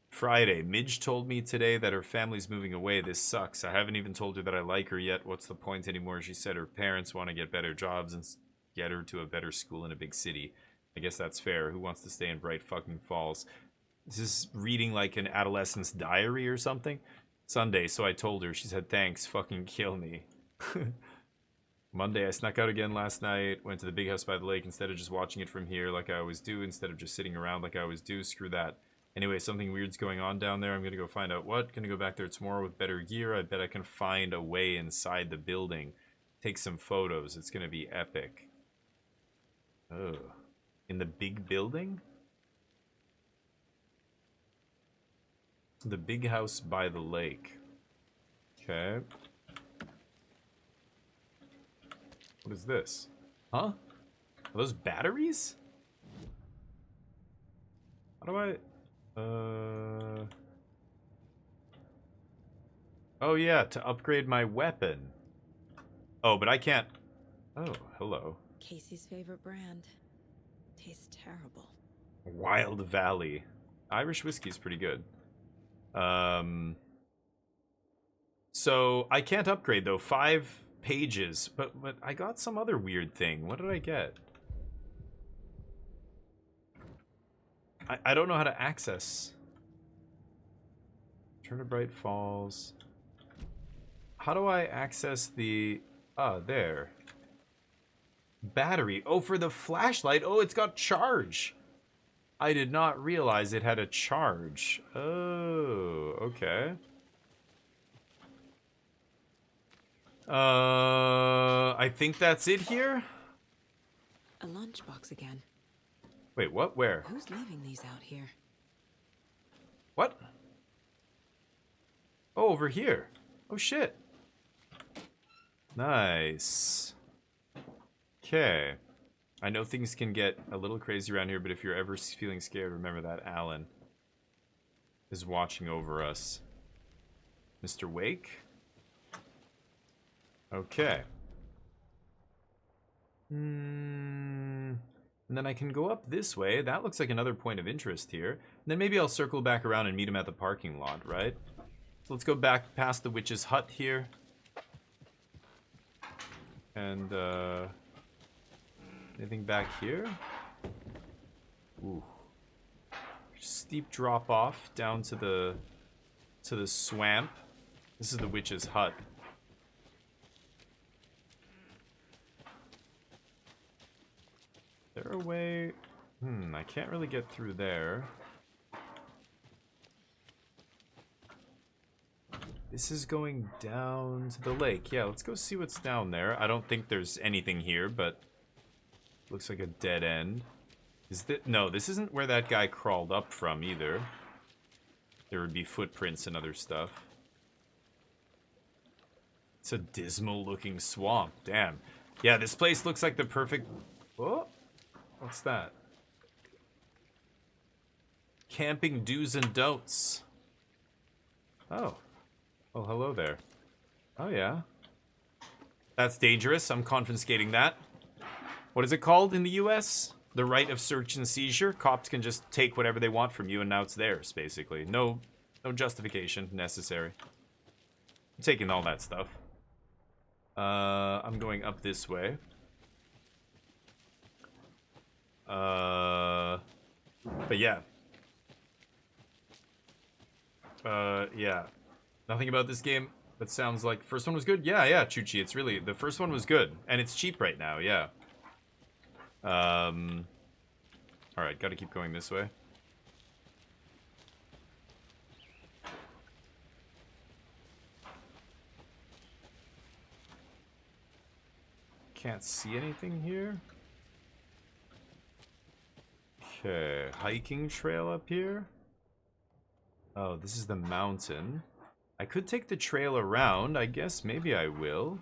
A: Friday. Midge told me today that her family's moving away. This sucks. I haven't even told her that I like her yet. What's the point anymore? She said her parents want to get better jobs and get her to a better school in a big city. I guess that's fair. Who wants to stay in Bright fucking Falls? This is reading like an adolescent's diary or something. Sunday, so I told her. She said, thanks, fucking kill me. Monday, I snuck out again last night. Went to the big house by the lake instead of just watching it from here like I always do. Instead of just sitting around like I always do. Screw that. Anyway, something weird's going on down there. I'm gonna go find out what. Gonna go back there tomorrow with better gear. I bet I can find a way inside the building. Take some photos. It's gonna be epic. Oh. In the big building? The big house by the lake. Okay. What is this? Huh? Are those batteries? How do I... Oh yeah, to upgrade my weapon. Oh, but I can't... Oh, hello.
C: Casey's favorite brand. Tastes terrible.
A: Wild Valley. Irish whiskey's pretty good. So I can't upgrade though. 5 pages, but I got some other weird thing. What did I get? I don't know how to access. Turn to Bright Falls. How do I access the... Ah, there. Battery. Oh, for the flashlight. Oh, it's got charge. I did not realize it had a charge. Oh, okay. I think that's it here?
C: A lunchbox again.
A: Wait, what? Where?
C: Who's leaving these out here?
A: What? Oh, over here. Oh, shit. Nice. Okay. I know things can get a little crazy around here, but if you're ever feeling scared, remember that Alan is watching over us. Mr. Wake? Okay. And then I can go up this way. That looks like another point of interest here. And then maybe I'll circle back around and meet him at the parking lot, right? So let's go back past the witch's hut here. And, anything back here? Ooh. Steep drop off down to the swamp. This is the witch's hut. Is there a way? I can't really get through there. This is going down to the lake. Yeah, let's go see what's down there. I don't think there's anything here, but looks like a dead end. Is that... No, this isn't where that guy crawled up from either. There would be footprints and other stuff. It's a dismal looking swamp. Damn. Yeah, this place looks like the perfect... Oh, what's that? Camping do's and don'ts. Oh. Oh, hello there. Oh, yeah. That's dangerous. I'm confiscating that. What is it called in the US? The right of search and seizure. Cops can just take whatever they want from you, and now it's theirs, basically. No justification necessary. I'm taking all that stuff. I'm going up this way. But yeah. Yeah. Nothing about this game that sounds like... First one was good? Yeah, Chuchi. It's really... The first one was good. And it's cheap right now, yeah. Alright, gotta keep going this way. Can't see anything here. Okay, hiking trail up here. Oh, this is the mountain. I could take the trail around. I guess maybe I will.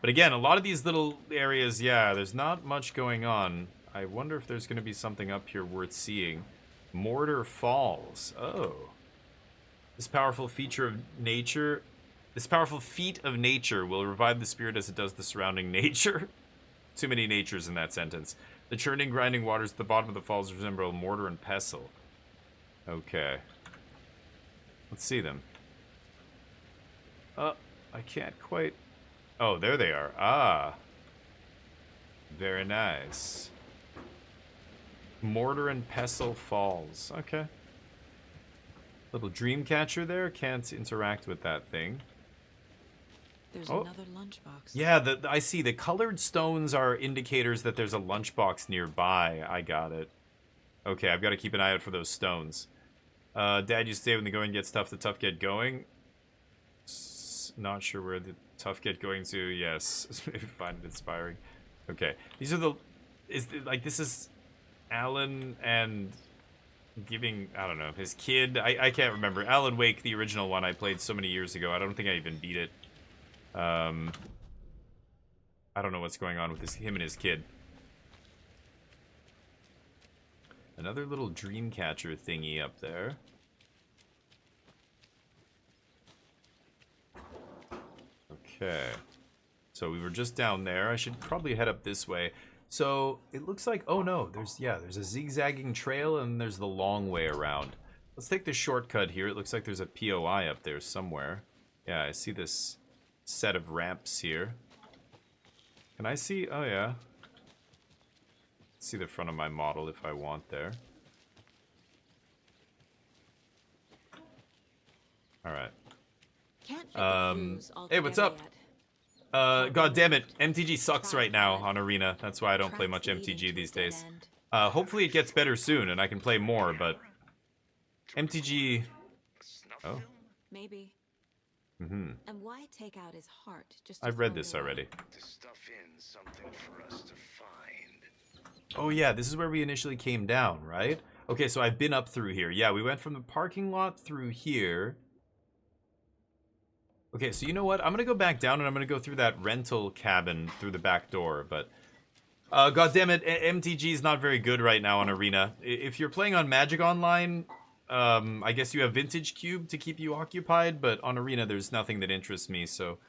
A: But again, a lot of these little areas, yeah, there's not much going on. I wonder if there's going to be something up here worth seeing. Mortar Falls. Oh. This powerful feat of nature will revive the spirit as it does the surrounding nature. too many natures in that sentence. The churning, grinding waters at the bottom of the falls resemble mortar and pestle. Okay. Let's see them. I can't quite... Oh, there they are. Ah. Very nice. Mortar and pestle falls. Okay. Little dream catcher there. Can't interact with that thing.
C: There's another lunchbox.
A: Yeah, I see. The colored stones are indicators that there's a lunchbox nearby. I got it. Okay, I've got to keep an eye out for those stones. Dad, you stay when the going gets tough, the tough get going. Not sure where the tough get going to. Yes, maybe find it inspiring. Okay, these are the... this is Alan and giving, I don't know, his kid. I can't remember. Alan Wake, the original one I played so many years ago. I don't think I even beat it. I don't know what's going on with him and his kid. Another little dream catcher thingy up there. Okay. So we were just down there. I should probably head up this way. So it looks like, oh no, there's a zigzagging trail and there's the long way around. Let's take the shortcut here. It looks like there's a POI up there somewhere. Yeah, I see this set of ramps here. Can I see? Oh yeah. See the front of my model if I want there. Alright. Hey, what's up? God damn it, MTG sucks right now on Arena. That's why I don't play much MTG these days. Hopefully it gets better soon and I can play more, but MTG... Oh.
C: Maybe.
A: Mm-hmm.
C: And why take out his heart? Just
A: I've read this already.
G: To stuff in something for us to find.
A: Oh yeah, this is where we initially came down, right? Okay, so I've been up through here. Yeah, we went from the parking lot through here. Okay, so you know what? I'm gonna go back down and I'm gonna go through that rental cabin through the back door, but... God damn it, MTG is not very good right now on Arena. If you're playing on Magic Online, I guess you have Vintage Cube to keep you occupied, but on Arena there's nothing that interests me, so...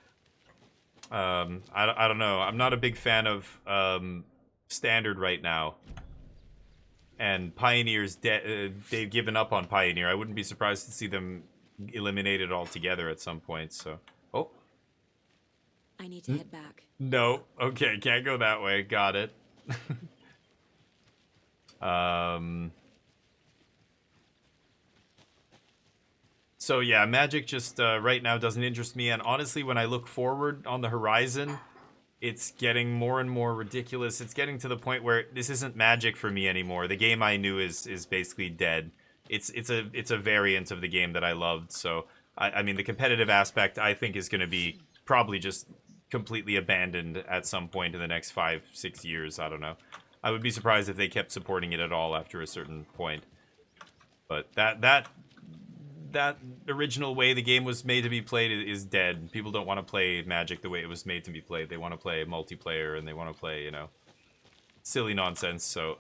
A: I don't know. I'm not a big fan of Standard right now. And Pioneer's they've given up on Pioneer. I wouldn't be surprised to see them eliminated altogether at some point, so... Oh.
C: I need to head back.
A: No. Okay, can't go that way. Got it. So yeah, Magic just right now doesn't interest me, and honestly, when I look forward on the horizon, it's getting more and more ridiculous. It's getting to the point where this isn't Magic for me anymore. The game I knew is basically dead. It's a variant of the game that I loved, so I mean the competitive aspect I think is going to be probably just completely abandoned at some point in the next 5-6 years. I don't know. I would be surprised if they kept supporting it at all after a certain point. But that original way the game was made to be played is dead. People don't want to play Magic the way it was made to be played. They want to play multiplayer and they want to play, you know, silly nonsense. So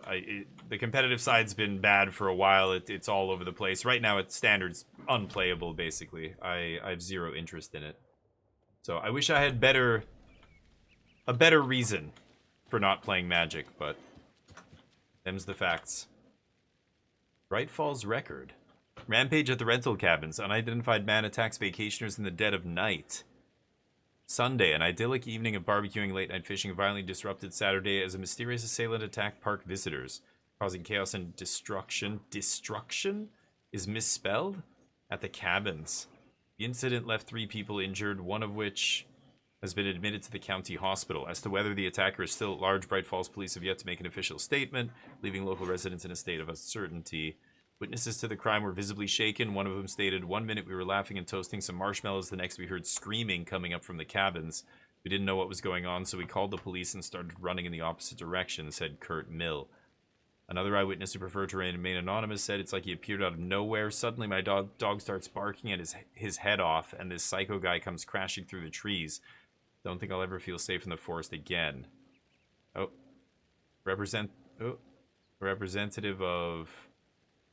A: the competitive side's been bad for a while. It's all over the place. Right now, it's Standard's unplayable, basically. I have zero interest in it. So I wish I had a better reason for not playing Magic, but them's the facts. Bright Falls Record. Rampage at the rental cabins. Unidentified man attacks vacationers in the dead of night. Sunday, an idyllic evening of barbecuing, late-night fishing, violently disrupted Saturday as a mysterious assailant attacked park visitors, causing chaos and destruction. Destruction is misspelled? At the cabins. The incident left 3 people injured, one of which has been admitted to the county hospital. As to whether the attacker is still at large, Bright Falls police have yet to make an official statement, leaving local residents in a state of uncertainty. Witnesses to the crime were visibly shaken. One of them stated, "One minute we were laughing and toasting some marshmallows. The next we heard screaming coming up from the cabins. We didn't know what was going on, so we called the police and started running in the opposite direction," said Kurt Mill. Another eyewitness who preferred to remain anonymous said, "It's like he appeared out of nowhere. Suddenly my dog starts barking at his head off, and this psycho guy comes crashing through the trees. Don't think I'll ever feel safe in the forest again." Oh. Representative of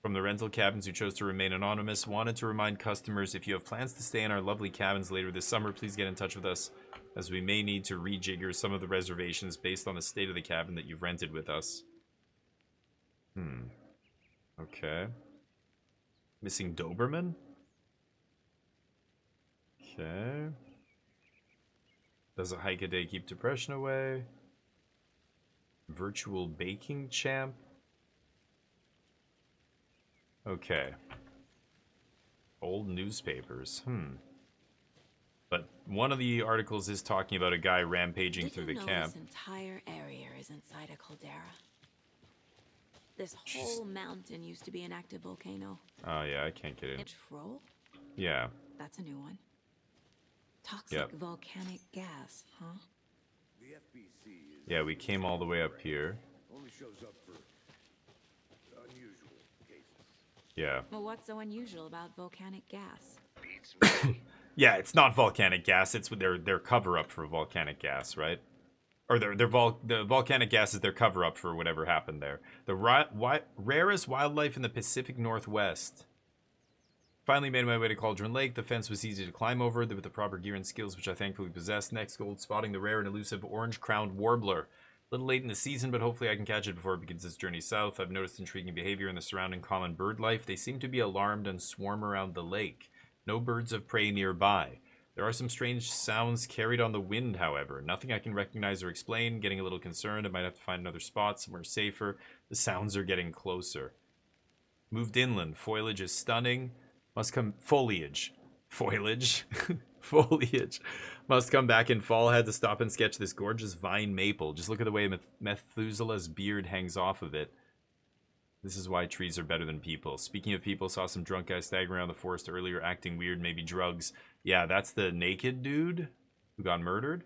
A: From the rental cabins who chose to remain anonymous, wanted to remind customers, if you have plans to stay in our lovely cabins later this summer, please get in touch with us, as we may need to rejigger some of the reservations based on the state of the cabin that you've rented with us. Okay. Missing Doberman? Okay. Does a hike a day keep depression away? Virtual baking champ? Okay. Old newspapers. But one of the articles is talking about a guy rampaging through the camp.
C: This entire area is inside a caldera. This whole mountain used to be an active volcano.
A: Oh yeah, I can't get in.
C: Troll?
A: Yeah.
C: That's a new one. Toxic volcanic gas, huh?
G: The FBC is
A: Yeah, we came all the way up here.
G: only shows up for unusual cases.
A: Yeah.
C: Well, what's so unusual about volcanic gas?
A: Yeah, it's not volcanic gas. It's their cover up for volcanic gas, right? Or the volcanic gas is their cover up for whatever happened there. The rarest wildlife in the Pacific Northwest. Finally made my way to Cauldron Lake. The fence was easy to climb over with the proper gear and skills, which I thankfully possessed. Next, gold spotting the rare and elusive orange-crowned warbler. A little late in the season, but hopefully I can catch it before it begins its journey south. I've noticed intriguing behavior in the surrounding common bird life. They seem to be alarmed and swarm around the lake. No birds of prey nearby. There are some strange sounds carried on the wind, however. Nothing I can recognize or explain. Getting a little concerned. I might have to find another spot, somewhere safer. The sounds are getting closer. Moved inland. Foliage is stunning. Must come... Foliage. Foliage. Foliage. Must come back in fall. Had to stop and sketch this gorgeous vine maple. Just look at the way Methuselah's beard hangs off of it. This is why trees are better than people. Speaking of people, saw some drunk guy staggering around the forest earlier, acting weird, maybe drugs. Yeah, that's the naked dude who got murdered.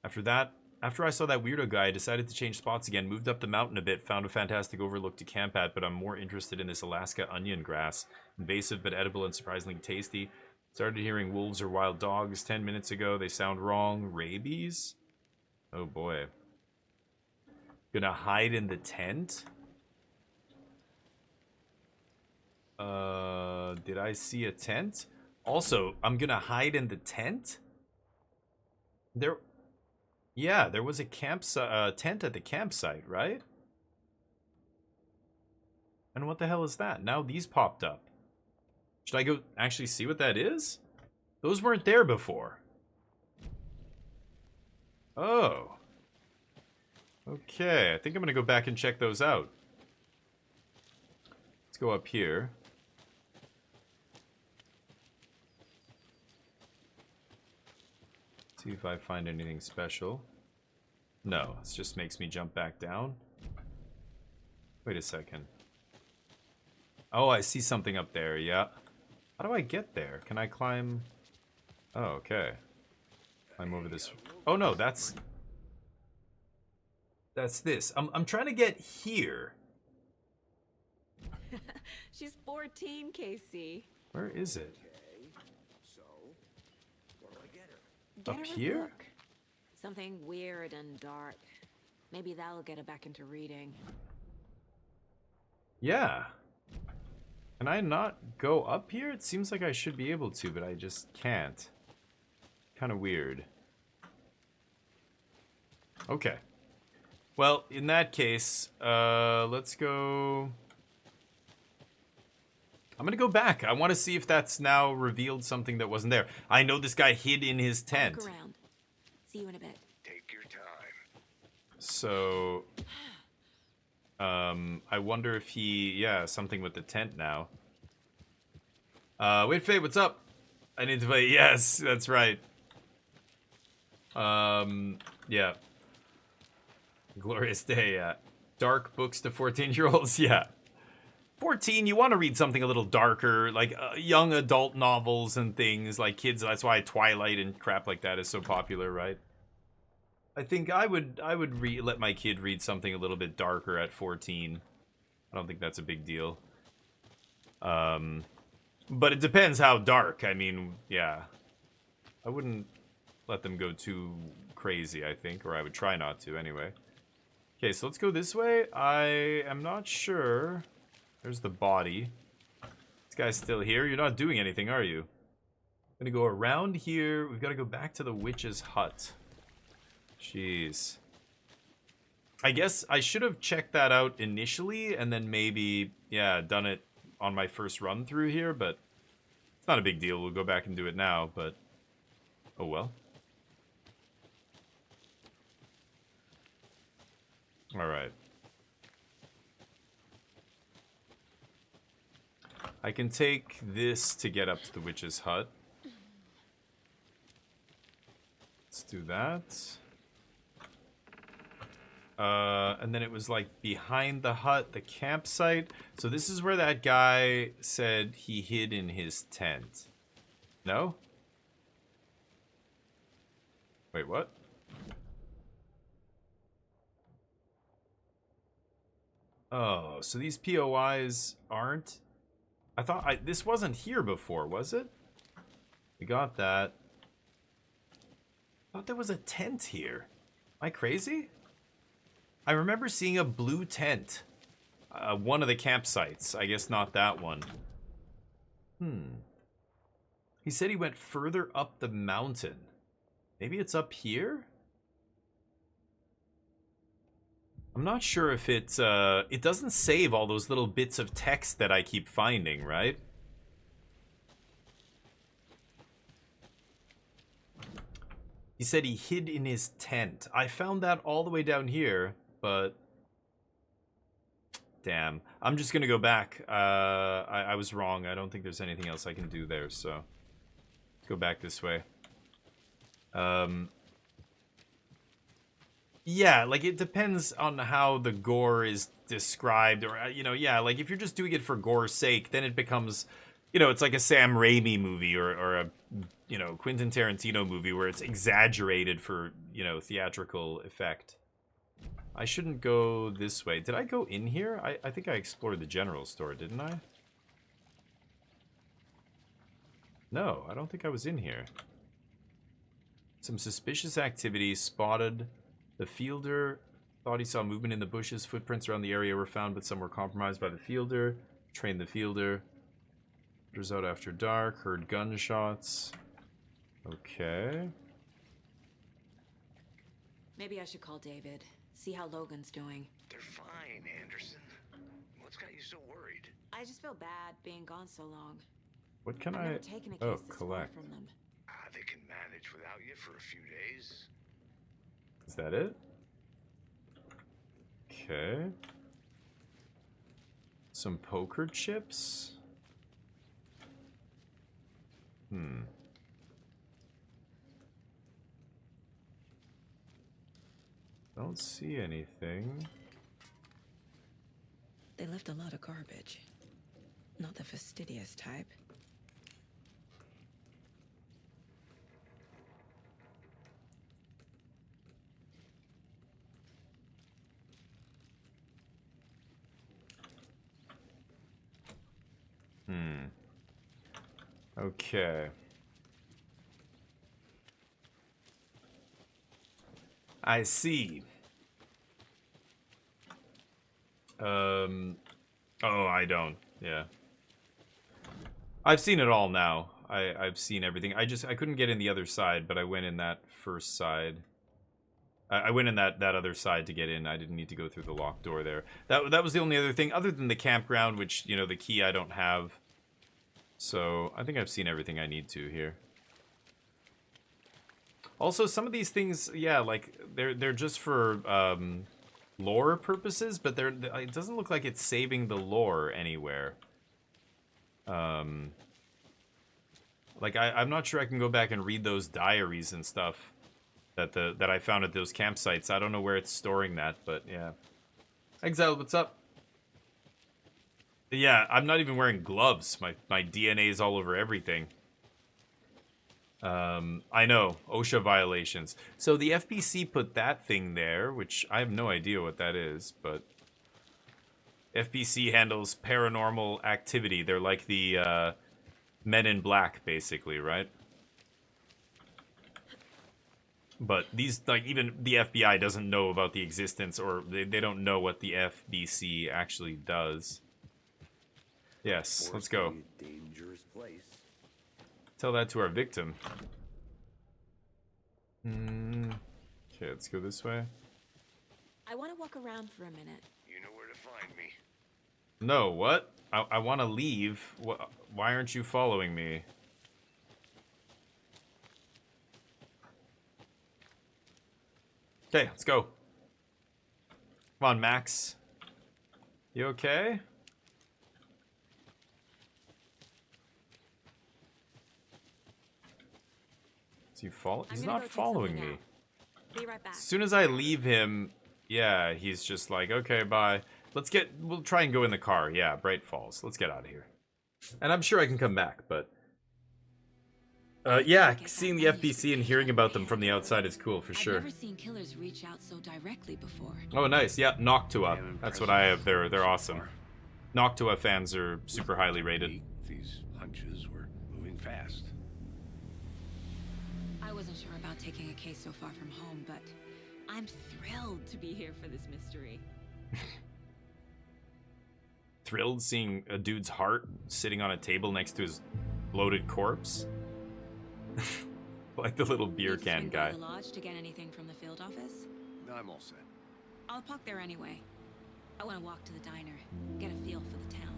A: After I saw that weirdo guy, I decided to change spots again, moved up the mountain a bit, found a fantastic overlook to camp at, but I'm more interested in this Alaska onion grass. Invasive but edible and surprisingly tasty. Started hearing wolves or wild dogs 10 minutes ago. They sound wrong. Rabies? Oh boy. Gonna hide in the tent? Did I see a tent? Also, I'm gonna hide in the tent? Yeah, there was a tent at the campsite, right? And what the hell is that? Now these popped up. Should I go actually see what that is? Those weren't there before. Oh. Okay, I think I'm gonna go back and check those out. Let's go up here. See if I find anything special. No, it just makes me jump back down. Wait a second. Oh, I see something up there, yeah. How do I get there? Can I climb? Oh, okay. Climb over this. Oh no, that's this. I'm trying to get here.
C: She's 14, Casey.
A: Where is it?
G: So, where do I get her?
C: Get
A: Up
C: her a
A: here?
C: book. Something weird and dark. Maybe that'll get her back into reading.
A: Yeah. Can I not go up here? It seems like I should be able to, but I just can't. Kind of weird. Okay. Well, in that case, let's go... I'm gonna go back. I want to see if that's now revealed something that wasn't there. I know this guy hid in his tent.
C: Look around. See you in a bit.
G: Take your time.
A: So... I wonder if he... Yeah, something with the tent now. Wait, Faye, what's up? I need to play... Yes, that's right. Yeah. Glorious day, yeah. Dark books to 14-year-olds, yeah. 14, you want to read something a little darker, like young adult novels and things, like kids. That's why Twilight and crap like that is so popular, right? I think I would let my kid read something a little bit darker at 14. I don't think that's a big deal. But it depends how dark. I mean, yeah. I wouldn't let them go too crazy, I think, or I would try not to anyway. Okay, so let's go this way. I am not sure There's the body. This guy's still here. You're not doing anything, are you? Gonna go around here. We've got to go back to the witch's hut. Jeez. I guess I should have checked that out initially and then maybe, yeah, done it on my first run through here, but it's not a big deal. We'll go back and do it now, but oh well. All right. I can take this to get up to the witch's hut. Let's do that. And then it was like behind the hut, the campsite. So this is where that guy said he hid in his tent. No? Wait, what? Oh, so these POIs aren't... I thought this wasn't here before, was it? We got that. I thought there was a tent here. Am I crazy? I remember seeing a blue tent. One of the campsites. I guess not that one. He said he went further up the mountain. Maybe it's up here? I'm not sure if it's, it doesn't save all those little bits of text that I keep finding, right? He said he hid in his tent. I found that all the way down here, but... Damn. I'm just gonna go back. I was wrong. I don't think there's anything else I can do there, so... Let's go back this way. Yeah, like, it depends on how the gore is described, or, you know, yeah, like, if you're just doing it for gore's sake, then it becomes, you know, it's like a Sam Raimi movie, or a, you know, Quentin Tarantino movie, where it's exaggerated for, you know, theatrical effect. I shouldn't go this way. Did I go in here? I think I explored the general store, didn't I? No, I don't think I was in here. Some suspicious activity spotted. The fielder thought he saw movement in the bushes. Footprints around the area were found, but some were compromised by the fielder. Trained the fielder. Was out after dark. Heard gunshots. Okay.
C: Maybe I should call David. See how Logan's doing.
G: They're fine, Anderson. What's got you so worried?
C: I just feel bad being gone so long.
A: What can
C: I've
A: I...
C: never taken a case
A: Oh,
C: this far
A: collect.
C: from them.
G: They can manage without you for a few days.
A: Is that it? Okay. Some poker chips? Don't see anything.
C: They left a lot of garbage. Not the fastidious type.
A: Okay. I see. Oh, I don't. Yeah. I've seen it all now. I've seen everything. I couldn't get in the other side, but I went in that first side. I went in that other side to get in. I didn't need to go through the locked door there. That was the only other thing, other than the campground, which, you know, the key I don't have. So, I think I've seen everything I need to here. Also, some of these things, yeah, like, they're just for, lore purposes, but it doesn't look like it's saving the lore anywhere. Like, I'm not sure I can go back and read those diaries and stuff that I found at those campsites. I don't know where it's storing that, but yeah. Exile, what's up? Yeah, I'm not even wearing gloves. My DNA is all over everything. I know, OSHA violations. So the FBC put that thing there, which I have no idea what that is, but FBC handles paranormal activity. They're like the Men in Black, basically, right? But these, like, even the FBI doesn't know about the existence, or they don't know what the FBC actually does. Yes, let's go.
G: Force can be a dangerous place.
A: Tell that to our victim. Okay, let's go this way.
C: I want to walk around for a minute.
G: You know where to find me.
A: No, what? I want to leave. Why aren't you following me? Okay, let's go. Come on, Max. You okay? Is he follow? He's not following me.
C: Be right back.
A: As soon as I leave him, yeah, he's just like, okay, bye. We'll try and go in the car. Yeah, Bright Falls. Let's get out of here. And I'm sure I can come back, but... yeah, seeing the FBC and hearing about them from the outside is cool, for sure.
C: I've never seen killers reach out so directly before.
A: Oh, nice. Yeah, Noctua. That's what I have. They're awesome. Noctua fans are super highly rated.
G: These hunches were moving fast.
C: I wasn't sure about taking a case so far from home, but I'm thrilled to be here for this mystery.
A: Thrilled seeing a dude's heart sitting on a table next to his bloated corpse. Like the little beer can guy.
C: The lodge to get anything from the field office?
G: I'm all set.
C: I'll park there anyway. I want to walk to the diner, get a feel for the town.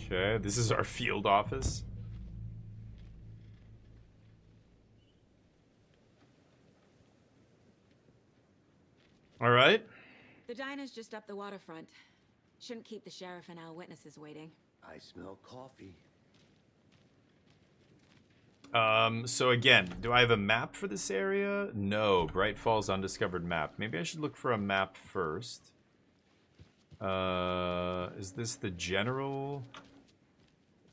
A: Okay, this is our field office. All right.
C: The diner's just up the waterfront. Shouldn't keep the sheriff and our witnesses waiting.
G: I smell coffee.
A: So again, do I have a map for this area? No, Bright Falls undiscovered map. Maybe I should look for a map first. Is this the general?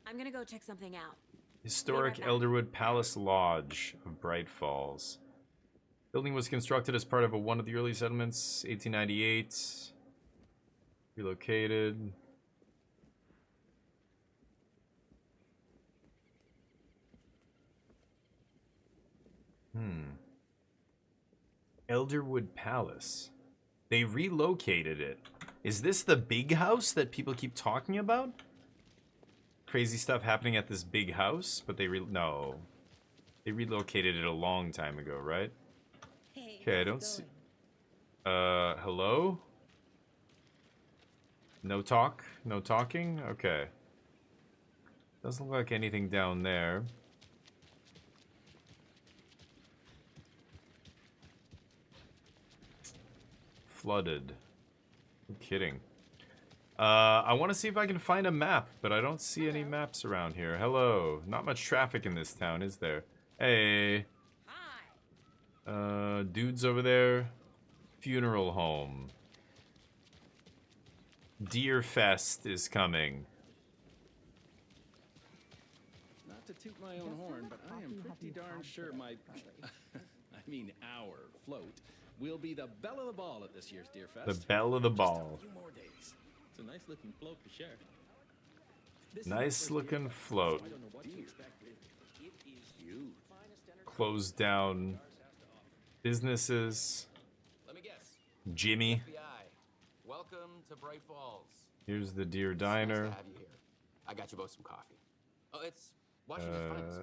C: I'm gonna go check something out.
A: Historic Elderwood Palace Lodge of Bright Falls. Building was constructed as part of one of the early settlements, 1898. Relocated. Elderwood Palace. They relocated it. Is this the big house that people keep talking about? Crazy stuff happening at this big house, but no. They relocated it a long time ago, right? Okay, I don't see... hello? No talk? No talking? Okay. Doesn't look like anything down there. Flooded. I'm kidding. I want to see if I can find a map, but I don't see any maps around here. Hello. Not much traffic in this town, is there? Hey. Dudes over there. Funeral home. Deer Fest is coming.
J: Not to toot my own horn, but I am pretty darn sure my... I mean our float will be the belle of the ball at this year's Deer Fest.
A: The belle of the ball.
J: Just a few more days. It's a nice looking float for sure.
A: Nice looking float. Closed down businesses.
K: Let me guess.
A: Jimmy.
K: FBI. Welcome to Bright Falls.
A: Here's the Deer
K: It's
A: Diner.
K: nice to have you here. I got you both some coffee. Oh, it's Washington's finest.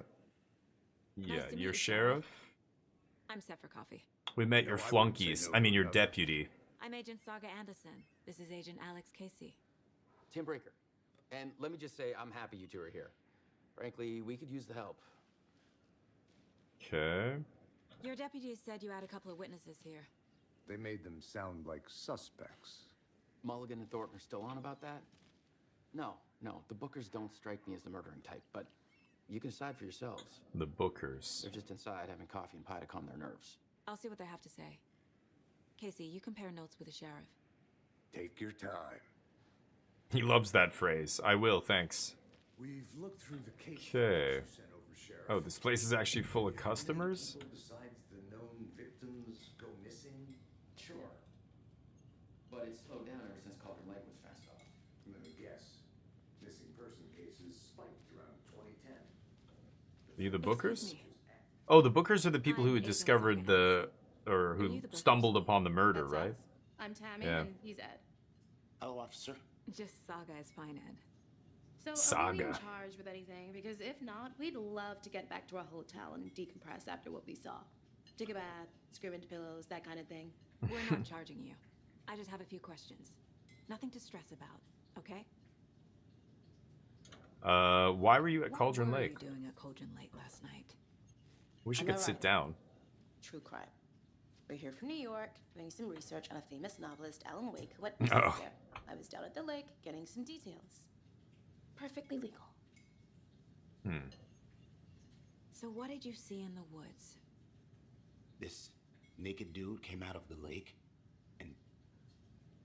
A: Yeah,
C: Nice to meet
A: your
C: you,
A: sheriff.
C: I'm set for coffee.
A: We met your flunkies. I mean, your deputy.
C: I'm Agent Saga Anderson. This is Agent Alex Casey.
K: Tim Breaker. And let me just say, I'm happy you two are here. Frankly, we could use the help.
A: Okay.
C: Your deputy said you had a couple of witnesses here.
G: They made them sound like suspects.
K: Mulligan and Thornton are still on about that? No, the Bookers don't strike me as the murdering type, but you can decide for yourselves.
A: The Bookers.
K: They're just inside having coffee and pie to calm their nerves.
C: I'll see what they have to say. Casey, you compare notes with the sheriff.
G: Take your time.
A: He loves that phrase. I will, thanks.
G: We've looked through the case
A: Okay.
G: you sent over, Sheriff.
A: Oh, this place is actually full of customers?
G: People besides the known victims go missing?
K: Sure. But it's slowed down ever since Calder Lake was fenced off.
G: Let me guess. Missing person cases spiked around 2010.
A: Are you the
C: Excuse
A: Bookers?
C: me.
A: Oh, the Bookers are the people who
C: I'm
A: had
C: Agent
A: discovered
C: Saga
A: or
C: you
A: who
C: the Bookers?
A: stumbled upon the murder,
L: That's
A: right?
L: us. I'm Tammy,
A: Yeah.
L: and he's Ed.
M: Hello, officer.
C: Just Saga is fine, Ed.
L: So are we being
A: Saga.
L: charged with anything? Because if not, we'd love to get back to our hotel and decompress after what we saw. Take a bath, scream into pillows, that kind of thing.
C: We're not charging you. I just have a few questions. Nothing to stress about, okay?
A: Why were you at Cauldron
C: What were
A: Lake?
C: you doing at Cauldron Lake last night?
A: Wish you
L: I'm
A: could
L: a
A: sit
L: writer.
A: down.
L: True crime. We're here from New York, doing some research on a famous novelist, Alan Wake, who went
A: Oh.
L: missing here. I was down at the lake, getting some details. Perfectly legal.
C: So what did you see in the woods?
M: This naked dude came out of the lake, and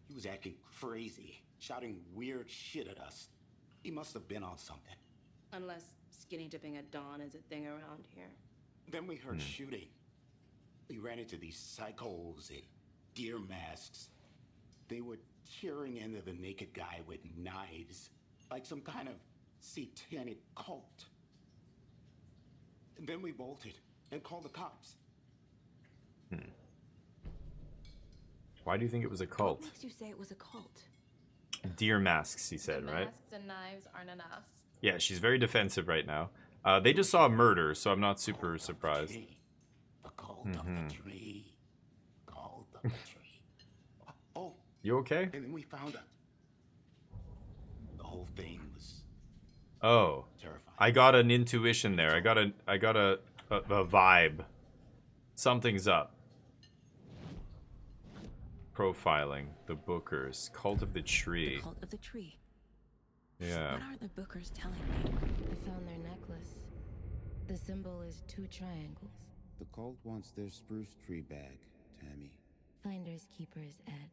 M: he was acting crazy, shouting weird shit at us. He must have been on something.
L: Unless skinny dipping at dawn is a thing around here.
M: Then we heard shooting. We ran into these psychos in deer masks. They were tearing into the naked guy with knives, like some kind of satanic cult. And then we bolted and called the cops.
A: Why do you think it was a
C: What
A: cult?
C: makes you say it was a cult?
A: Deer masks, he said,
L: The
A: right?
L: masks and knives aren't enough.
A: Yeah, she's very defensive right now. They just saw a murder, so I'm not super surprised.
M: The cult of the tree. Cult of the tree. Oh,
A: You okay?
M: and then we found out. The whole thing was
A: Oh,
M: terrifying.
A: I got an intuition there. I got a vibe. Something's up. Profiling the Bookers, Cult of the Tree.
C: The cult of the tree.
A: Yeah.
C: What are the Bookers telling me?
N: I found their necklace. The symbol is 2 triangles.
O: The cult wants their spruce tree bag, Tammy.
N: Finders keepers, Ed.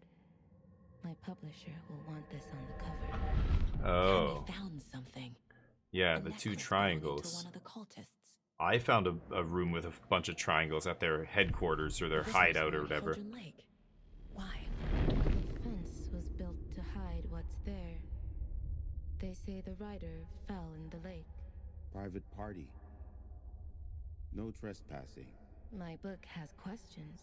N: My publisher will want this on the cover.
A: Oh.
C: Tammy found something.
A: Yeah,
C: A
A: the 2
C: necklace belonging to
A: triangles.
C: one of the cultists.
A: I found a room with a bunch of triangles at their headquarters or their
C: This was
A: hideout or
C: on
A: whatever.
C: Cauldron Lake. Why?
N: The fence was built to hide what's there. They say the rider fell in the lake.
O: Private party. No trespassing.
N: My book has questions.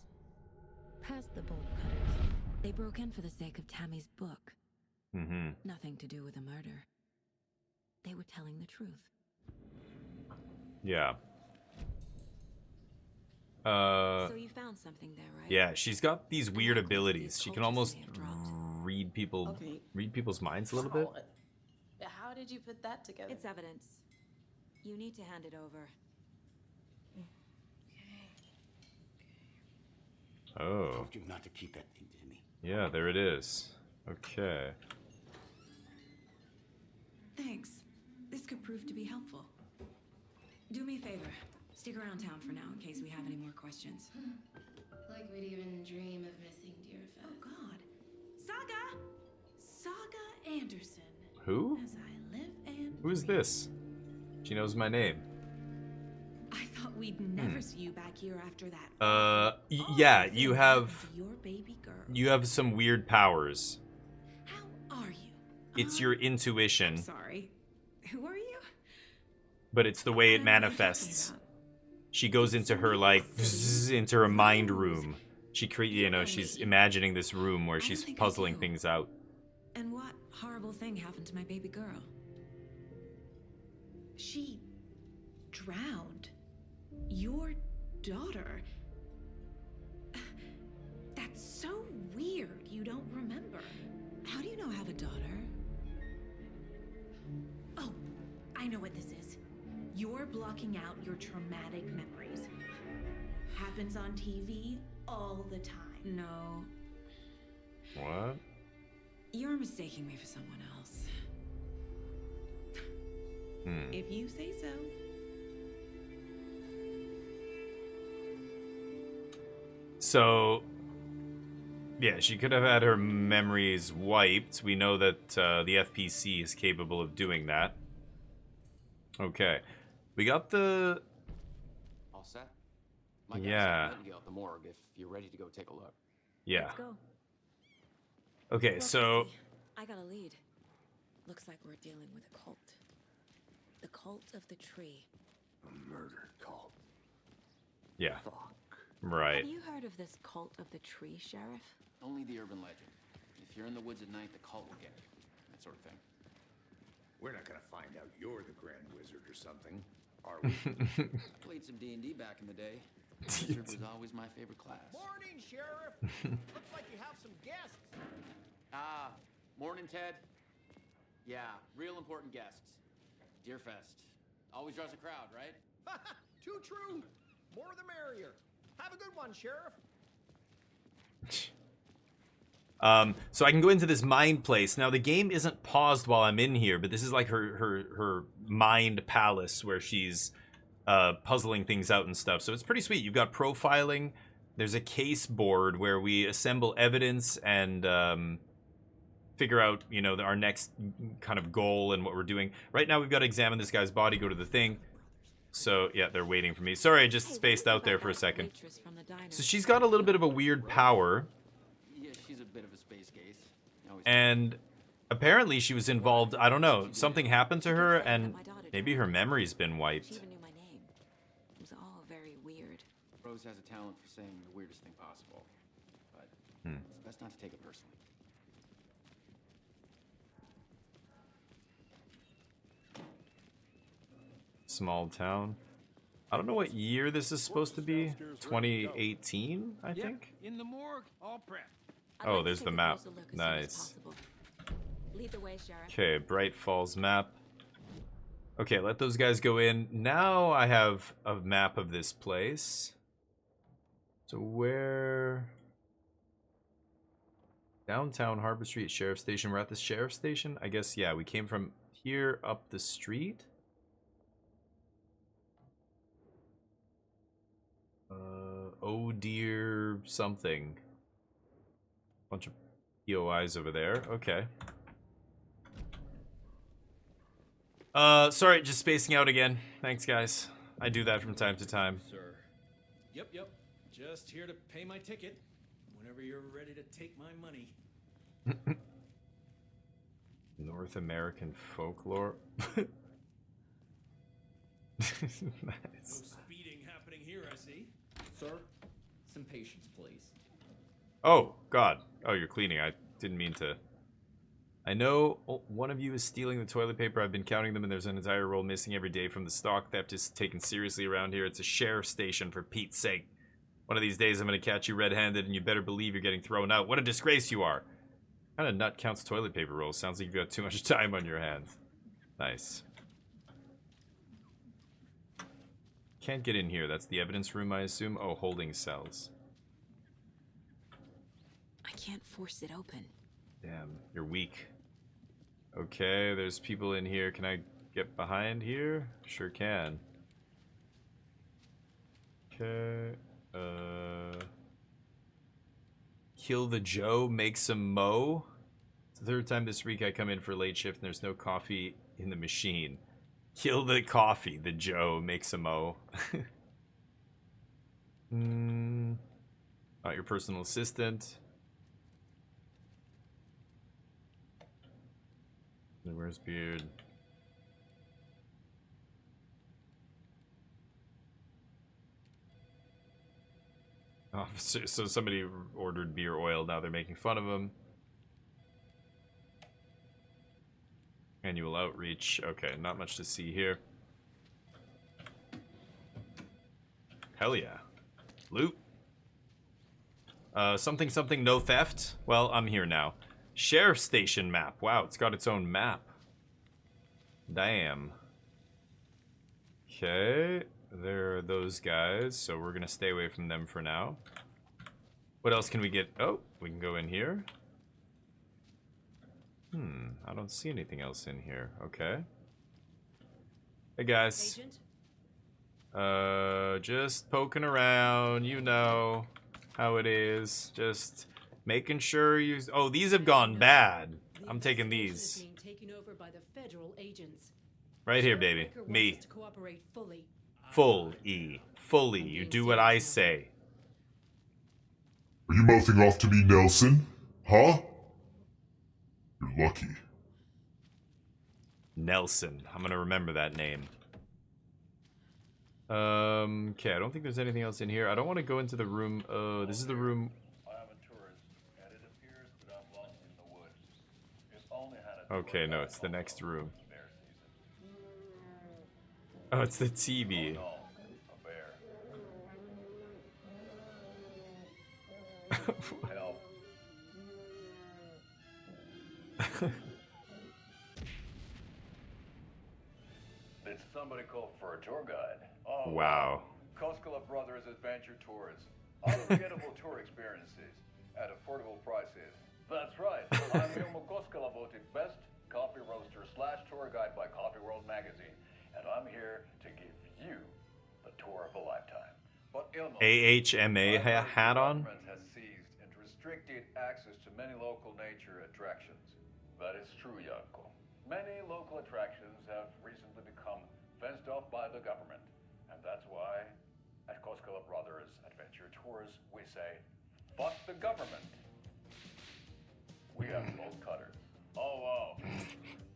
N: Past the bolt cutters.
C: They broke in for the sake of Tammy's book.
A: Mm-hmm.
C: Nothing to do with a murder. They were telling the truth.
A: Yeah.
C: So you found something there, right?
A: Yeah, she's got these weird abilities. She can almost
C: may have dropped.
A: read
L: Okay.
A: people's minds a little bit.
L: How did you put that together?
C: It's evidence. You need to hand it over.
A: Oh.
M: Told you not to keep that thing to me.
A: Yeah, there it is. Okay.
C: Thanks. This could prove to be helpful. Do me a favor. Stick around town for now in case we have any more questions.
L: Like we'd even dream of missing Deerfest.
C: Oh, God. Saga! Saga Anderson.
A: Who?
C: As I live and
A: Who is this? She knows my name.
C: I thought we'd never see you back here after that.
A: Yeah, you have
C: Your baby girl.
A: you have some weird powers.
C: How are you?
A: It's your intuition,
C: Sorry. Who are you?
A: but it's the way
C: I
A: it
C: don't know what you're
A: manifests.
C: talking
A: She goes into her like into her mind room. She she's imagining this room where
C: I don't
A: she's
C: think I
A: puzzling
C: do.
A: things out.
C: about. And what horrible thing happened to my baby girl? She drowned. Your daughter. That's so weird. You don't remember. How do you know I have a daughter? Oh, I know what this is. You're blocking out your traumatic memories. Happens on TV all the time. No.
A: What?
C: You're mistaking me for someone else. If you say so.
A: So, yeah, she could have had her memories wiped. We know that the FPC is capable of doing that. Okay. We got the...
K: All set? My guys
A: Yeah.
K: have Nightingale at the morgue if you're ready to go take a look.
A: Yeah.
C: Let's go.
A: Okay,
C: Well,
A: so...
C: Casey, I got a lead. Looks like we're dealing with a cult. The cult of the tree.
G: A murder cult.
A: Yeah.
G: Fuck.
A: Right.
C: Have you heard of this cult of the tree, Sheriff?
K: Only the urban legend. If you're in the woods at night, the cult will get you. That sort of thing.
G: We're not gonna find out you're the Grand Wizard or something, are we?
K: Played some D&D back in the day. Wizard was always my favorite class.
F: Morning, Sheriff. Looks like you have some guests.
K: Ah, morning, Ted. Yeah, real important guests. Deerfest. Always draws a crowd, right?
F: Too true. More the merrier. Have a good one, Sheriff.
A: So I can go into this mind place. Now the game isn't paused while I'm in here, but this is like her mind palace where she's puzzling things out and stuff. So it's pretty sweet. You've got profiling. There's a case board where we assemble evidence and figure out, you know, our next kind of goal and what we're doing. Right now we've got to examine this guy's body, go to the thing. So, yeah, they're waiting for me. Sorry, I just spaced out there for a second. So she's got a little bit of a weird power.
K: Yeah, she's a bit of a space case.
A: And apparently she was involved, I don't know, something happened to her and maybe her memory's been wiped.
C: She even knew my name. It was all very weird.
K: Rose has a talent for saying the weirdest thing possible. But it's best not to take it personally.
A: Small town. I don't know what year this is supposed to be. 2018, I think?
F: In the morgue, all prepped.
A: Oh, there's the map. Nice.
C: Lead the way, Sheriff.
A: Okay, Bright Falls map. Okay, let those guys go in. Now I have a map of this place. So where... Downtown Harbor Street Sheriff Station. We're at the Sheriff Station? I guess, yeah, we came from here up the street. Oh dear something. Bunch of POIs over there. Okay. Sorry, just spacing out again. Thanks, guys. I do that from time to time.
J: Sir. Yep. Just here to pay my ticket. Whenever you're ready to take my money.
A: North American folklore. Nice.
J: No speeding happening here, I see.
P: Sir, some patience, please.
A: Oh, God. Oh, you're cleaning. I didn't mean to. I know one of you is stealing the toilet paper. I've been counting them, and there's an entire roll missing every day from the stock theft is taken seriously around here. It's a sheriff's station, for Pete's sake. One of these days, I'm going to catch you red-handed, and you better believe you're getting thrown out. What a disgrace you are. What kind of nut counts toilet paper rolls? Sounds like you've got too much time on your hands. Nice. Can't get in here. That's the evidence room, I assume. Oh, holding cells.
C: I can't force it open.
A: Damn, you're weak. Okay, there's people in here. Can I get behind here? Sure can. Okay. Kill the Joe, make some mo. It's the third time this week I come in for late shift and there's no coffee in the machine. Kill the coffee, the Joe, make some mo. Not your personal assistant. Where's Beard? Officer, so somebody ordered beer oil, now they're making fun of him. Annual outreach. Okay, not much to see here. Hell yeah. Loot. Something, no theft. Well, I'm here now. Sheriff Station map. Wow, it's got its own map. Damn. Okay, there are those guys, so we're gonna stay away from them for now. What else can we get? Oh, we can go in here. I don't see anything else in here. Okay. Hey guys.
Q: Agent?
A: Just poking around, you know how it is. Just making sure you... Oh, these have gone bad. I'm taking these.
Q: Being taken over by the federal agents.
A: Right here, baby.
Q: Baker
A: Me.
Q: wants us to cooperate fully.
A: Fully. Fully. You do what I say.
R: Are you mouthing off to me, Nelson? Huh? You're lucky.
A: Nelson. I'm gonna remember that name. Okay, I don't think there's anything else in here. I don't want to go into the room. Oh, this is the room. Okay, no, it's the next room. Oh, it's the TV.
S: Did somebody call for a tour guide? Oh,
A: wow.
S: Koskela Brothers Adventure Tours. Unforgettable tour experiences at affordable prices. That's right. I'm Ilmo Koskela, voted best coffee roaster / tour guide by Coffee World magazine. And I'm here to give you the tour of a lifetime. But Ilmo,
A: AHMA hat on?
S: government has seized and restricted access to many local nature attractions. That is true, Yanko. Many local attractions have recently become fenced off by the government. And that's why, at Koskela Brothers Adventure Tours, we say, fuck the government. We have bolt cutters. Oh, wow.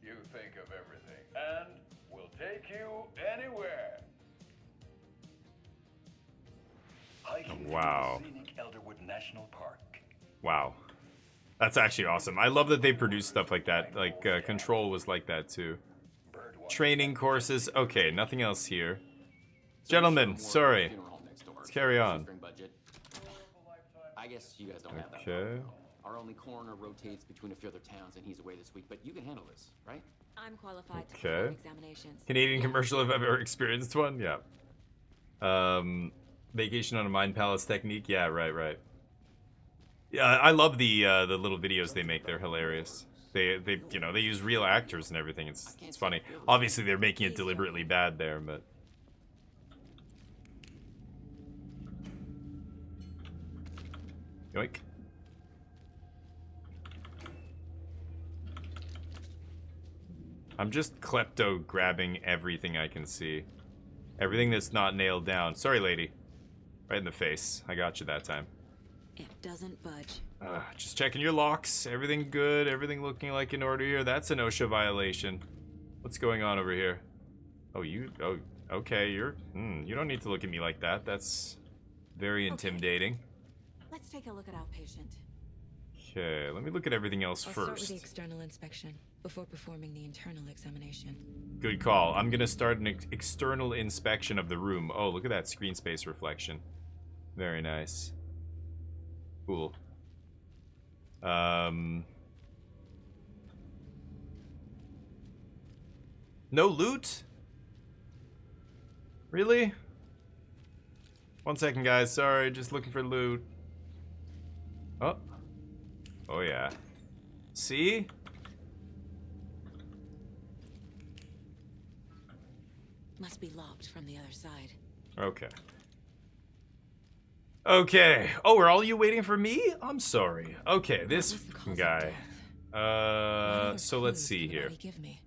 S: You think of everything. And we'll take you anywhere. Hiking
A: Wow.
S: through scenic Elderwood National Park.
A: Wow. That's actually awesome. I love that they produce stuff like that. Like, Control was like that, too. Training courses. Okay, nothing else here. Gentlemen, sorry. Let's carry on.
K: I guess you guys don't have that.
A: Okay.
K: Our only coroner rotates between a few other towns, and he's away this week. But you can handle this, right?
C: I'm qualified to
A: Okay.
C: perform examinations.
A: Canadian commercial if I've ever experienced one. Yeah. Vacation on a Mind Palace technique. Yeah, right. Yeah, I love the little videos they make. They're hilarious. They use real actors and everything. It's funny. Obviously, they're making it deliberately bad there, but. Yoink. I'm just klepto grabbing everything I can see. Everything that's not nailed down. Sorry, lady. Right in the face. I got you that time.
C: It doesn't budge.
A: Just checking your locks. Everything good. Everything looking like in order here. That's an OSHA violation. What's going on over here? Oh, okay. You don't need to look at me like that. That's very intimidating.
C: Let's take a look at outpatient.
A: Okay, let me look at everything else
C: I'll
A: first.
C: start with the external inspection before performing the internal examination.
A: Good call. I'm gonna start an external inspection of the room. Oh, look at that screen space reflection. Very nice. Cool. No loot? Really? 1 second, guys. Sorry, just looking for loot. Oh. Oh, yeah. See?
C: Must be locked from the other side.
A: Okay. Okay. Oh, are all you waiting for me? I'm sorry. Okay, this fucking guy. So let's see here.
C: Give me.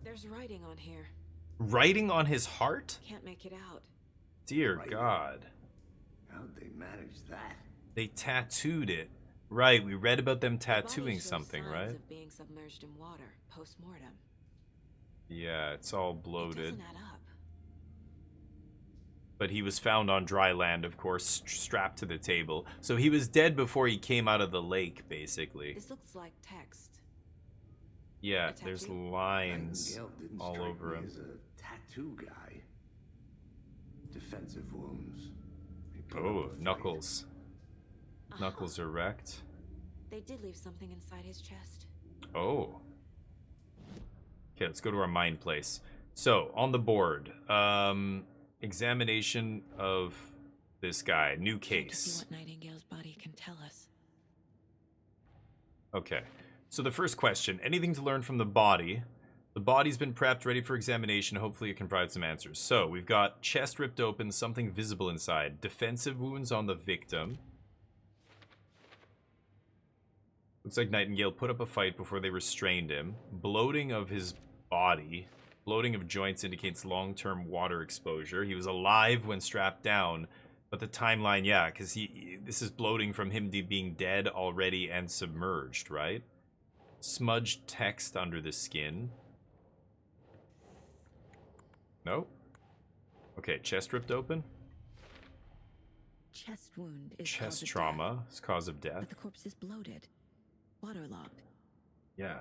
C: There's writing on here.
A: Writing on his heart?
C: Can't make it out.
A: Dear God.
G: How'd they manage that?
A: They tattooed it. Right, we read about them
C: The body
A: tattooing
C: shows
A: something,
C: signs
A: right?
C: Of being submerged in water post-mortem.
A: Yeah, it's all
C: It
A: bloated.
C: doesn't add up.
A: But he was found on dry land, of course, strapped to the table. So he was dead before he came out of the lake, basically.
C: This looks like text.
A: Yeah, there's lines
G: Nightingale didn't
A: all
G: strike
A: over
G: me
A: him.
G: as a tattoo guy. Defensive wounds. He put up
A: Oh,
G: a fight.
A: knuckles. Knuckles are wrecked.
C: They did leave something inside his chest.
A: Oh. Okay, let's go to our mind place. So, on the board, examination of this guy, new
C: See
A: case.
C: what Nightingale's body can tell us.
A: Okay, so the first question, anything to learn from the body? The body's been prepped, ready for examination. Hopefully it can provide some answers. So, we've got chest ripped open, something visible inside. Defensive wounds on the victim. Looks like Nightingale put up a fight before they restrained him. Bloating of his body. Bloating of joints indicates long-term water exposure. He was alive when strapped down, but the timeline, yeah, because this is bloating from him being dead already and submerged, right? Smudged text under the skin. Nope. Okay, chest ripped open.
C: Chest wound is cause
A: Chest
C: of
A: trauma
C: death,
A: is cause of death.
C: but the corpse is bloated, waterlogged.
A: Yeah,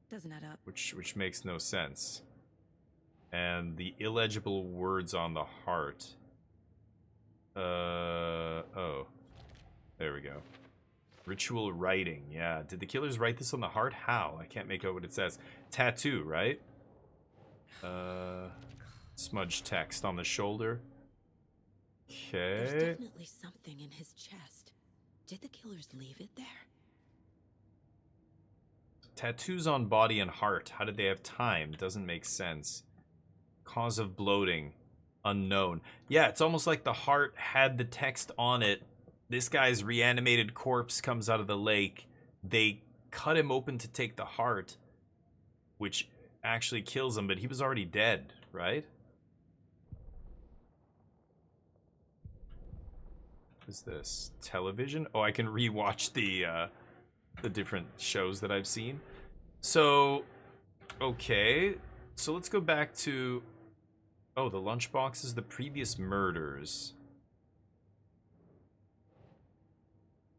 C: Doesn't add up.
A: which makes no sense. And the illegible words on the heart. Oh. There we go. Ritual writing, yeah. Did the killers write this on the heart? How? I can't make out what it says. Tattoo, right? Smudged text on the shoulder.
C: There's
A: Okay.
C: definitely something in his chest. Did the killers leave it there?
A: Tattoos on body and heart. How did they have time? Doesn't make sense. Cause of bloating. Unknown. Yeah, it's almost like the heart had the text on it. This guy's reanimated corpse comes out of the lake. They cut him open to take the heart, which actually kills him, but he was already dead, right? What is this? Television? Oh, I can rewatch the different shows that I've seen. So, okay. So let's go back to... Oh, the lunchbox is the previous murders.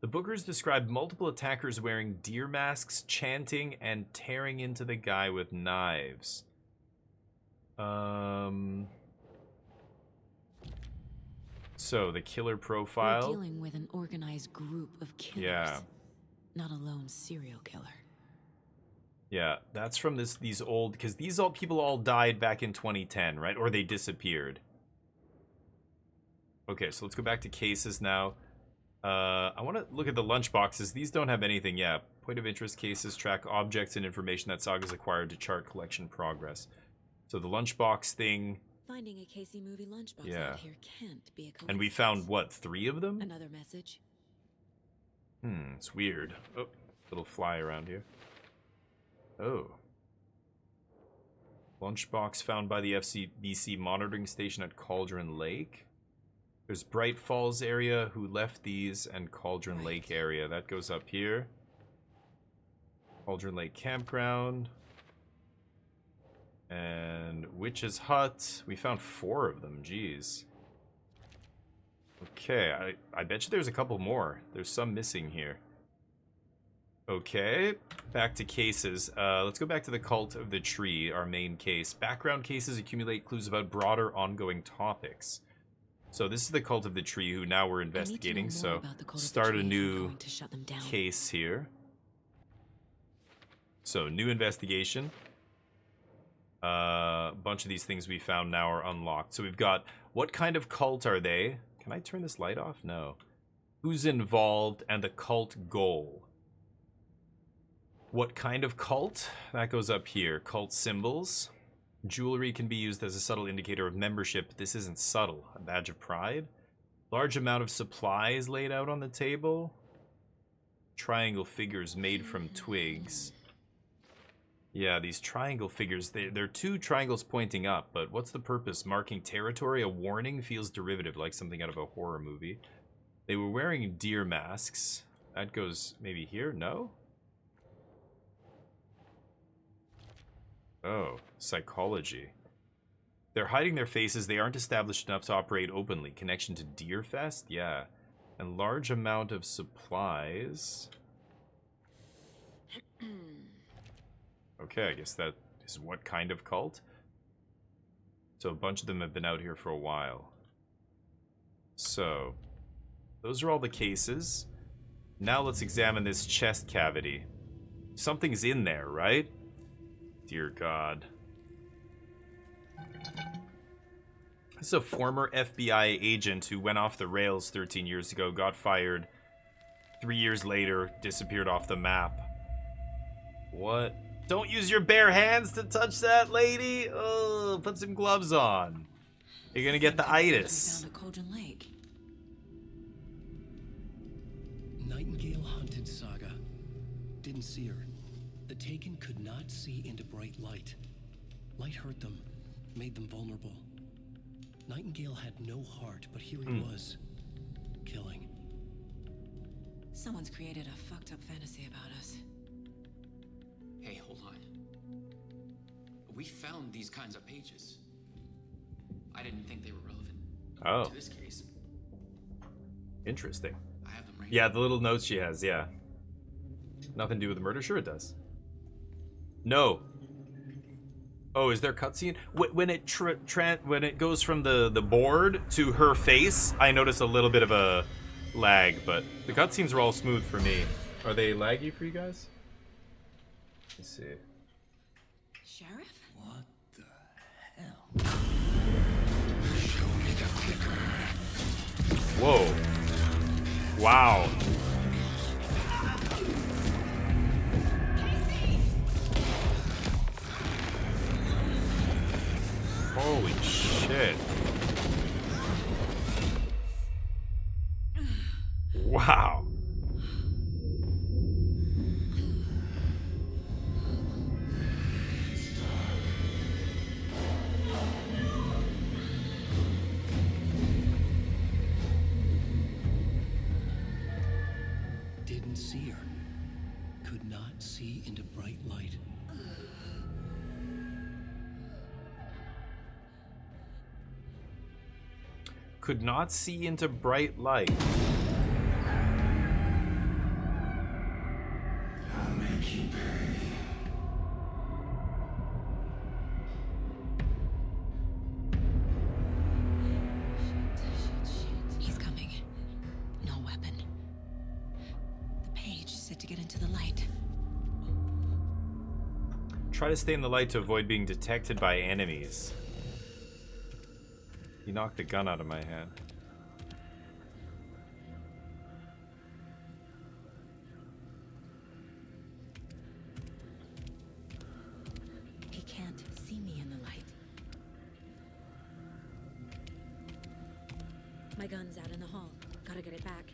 A: The Bookers described multiple attackers wearing deer masks, chanting, and tearing into the guy with knives. So, the killer profile.
C: We're dealing with an organized group of killers.
A: Yeah.
C: Not a lone serial killer.
A: Yeah, that's from these old... Because these people all died back in 2010, right? Or they disappeared. Okay, so let's go back to cases now. I want to look at the lunch boxes. These don't have anything. Yeah, point of interest cases track objects and information that Saga's acquired to chart collection progress. So the lunchbox thing.
C: Finding a Casey movie lunchbox
A: Yeah.
C: out here can't be a coincidence.
A: And we found, what, 3 of them?
C: Another message.
A: It's weird. Oh, little fly around here. Oh. Lunchbox found by the FCBC monitoring station at Cauldron Lake. There's Bright Falls area, who left these, and Cauldron Lake area. That goes up here. Cauldron Lake Campground. And Witch's Hut. We found 4 of them, jeez. Okay, I bet you there's a couple more. There's some missing here. Okay, back to cases. Let's go back to the Cult of the Tree, our main case. Background cases accumulate clues about broader ongoing topics. So this is the Cult of the Tree, who now we're investigating, so start a new case here. So, new investigation. A bunch of these things we found now are unlocked. So we've got, what kind of cult are they? Can I turn this light off? No. Who's involved and the cult goal. What kind of cult? That goes up here. Cult symbols. Jewelry can be used as a subtle indicator of membership, but this isn't subtle. A badge of pride. Large amount of supplies laid out on the table. Triangle figures made from twigs. Yeah, these triangle figures, they're 2 triangles pointing up, but what's the purpose? Marking territory? A warning? Feels derivative, like something out of a horror movie. They were wearing deer masks. That goes maybe here? No? Oh, psychology. They're hiding their faces. They aren't established enough to operate openly. Connection to Deerfest? Yeah. And large amount of supplies. Okay, I guess that is what kind of cult? So a bunch of them have been out here for a while. So, those are all the cases. Now let's examine this chest cavity. Something's in there, right? Dear God. This is a former FBI agent who went off the rails 13 years ago, got fired. 3 years later, disappeared off the map. What? Don't use your bare hands to touch that, lady! Oh, put some gloves on. You're gonna get the itis.
C: Found at Cauldron Lake.
B: Nightingale hunted Saga. Didn't see her. The Taken could not see into bright light. Light hurt them, made them vulnerable. Nightingale had no heart, but here he was, killing.
C: Someone's created a fucked up fantasy about us.
K: Hey, hold on. We found these kinds of pages. I didn't think they were relevant
A: Oh.
K: to this case.
A: Interesting.
K: I have them right
A: Yeah, the little notes she has, yeah. Nothing to do with the murder? Sure it does. No. Oh, is there a cutscene? When it goes from the board to her face, I notice a little bit of a lag, but the cutscenes are all smooth for me. Are they laggy for you guys? Let's see.
C: Sheriff?
I: What the hell? Show me the clicker.
A: Whoa. Wow. Holy shit. Wow.
B: Didn't see her. Could not see into bright light.
A: Could not see into bright light.
I: I'll make you pay.
C: He's coming. No weapon. The page said to get into the light.
A: Try to stay in the light to avoid being detected by enemies. He knocked the gun out of my hand.
C: He can't see me in the light. My gun's out in the hall. Gotta get it back.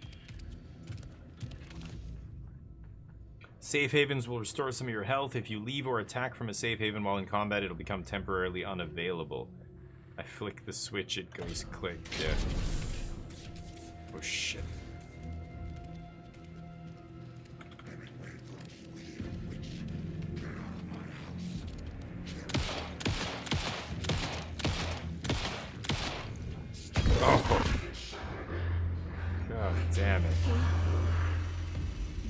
A: Safe havens will restore some of your health. If you leave or attack from a safe haven while in combat, it'll become temporarily unavailable. I flick the switch, it goes click. Yeah. Oh shit. Oh. God damn it.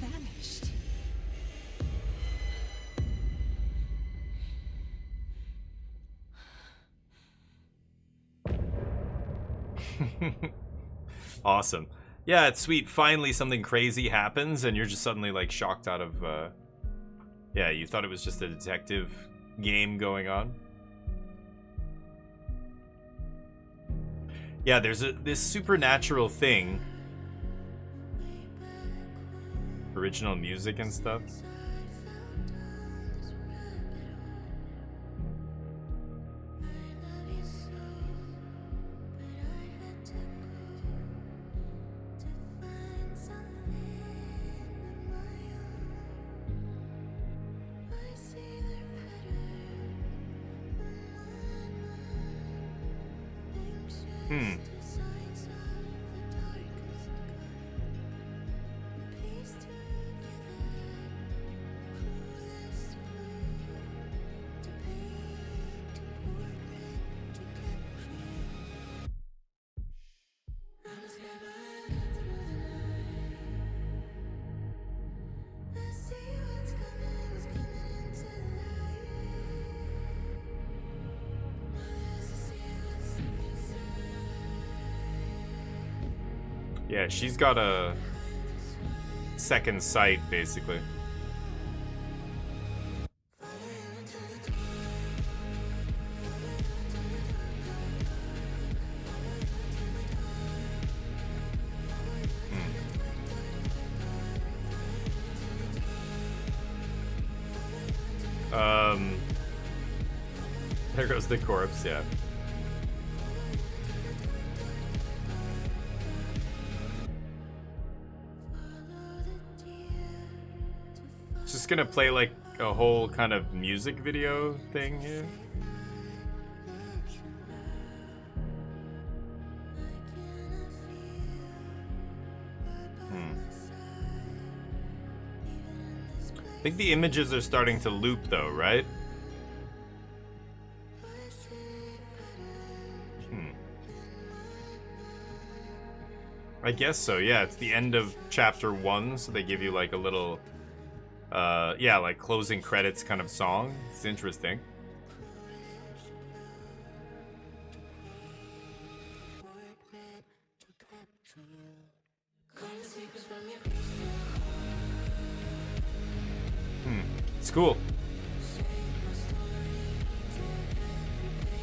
C: Vanished.
A: Awesome. Yeah, it's sweet. Finally something crazy happens and you're just suddenly like shocked out of yeah, you thought it was just a detective game going on. Yeah, there's this supernatural thing. Original music and stuff. Yeah, she's got a second sight, basically. There goes the corpse, yeah. Just gonna play like a whole kind of music video thing here. I think the images are starting to loop though, right? I guess so, yeah. It's the end of chapter 1, so they give you like a little, yeah, like closing credits kind of song. It's interesting. It's cool.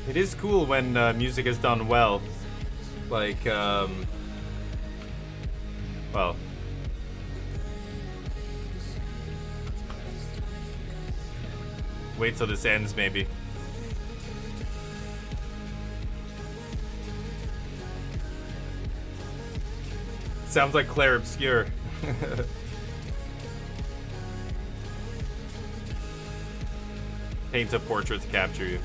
A: It is cool when music is done well. Like, well, wait till this ends, maybe. Sounds like Claire Obscure. Paint a portrait to capture you.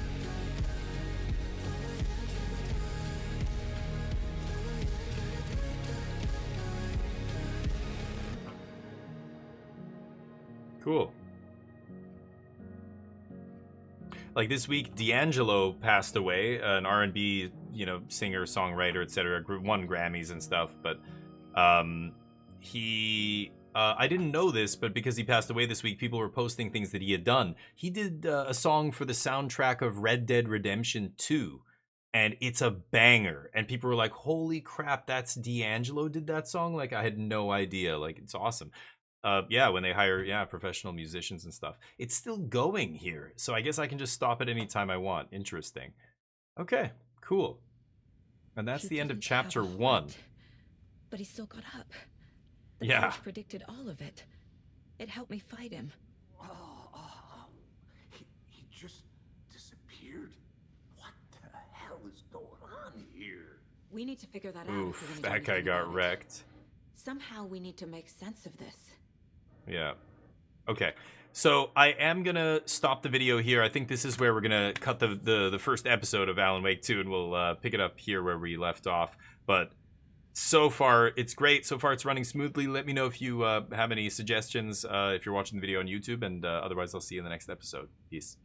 A: Cool. Like this week, D'Angelo passed away, an R&B, you know, singer, songwriter, etc. Won Grammys and stuff. But I didn't know this, but because he passed away this week, people were posting things that he had done. He did a song for the soundtrack of Red Dead Redemption 2, and it's a banger. And people were like, "Holy crap, that's D'Angelo did that song!" Like I had no idea. Like it's awesome. Yeah, when they hire professional musicians and stuff. It's still going here, so I guess I can just stop at any time I want. Interesting. Okay, cool. And that's the end of chapter 1.
C: But he still got up. The
A: Yeah.
C: coach predicted all of it. It helped me fight him.
G: He just disappeared? What the hell is going on here?
C: We need to figure that out.
A: Oof, that guy got wrecked.
C: Somehow we need to make sense of this.
A: Yeah. Okay. So I am gonna stop the video here. I think this is where we're gonna cut the first episode of Alan Wake 2, and we'll pick it up here where we left off. But so far, it's great. So far, it's running smoothly. Let me know if you have any suggestions if you're watching the video on YouTube, and otherwise, I'll see you in the next episode. Peace.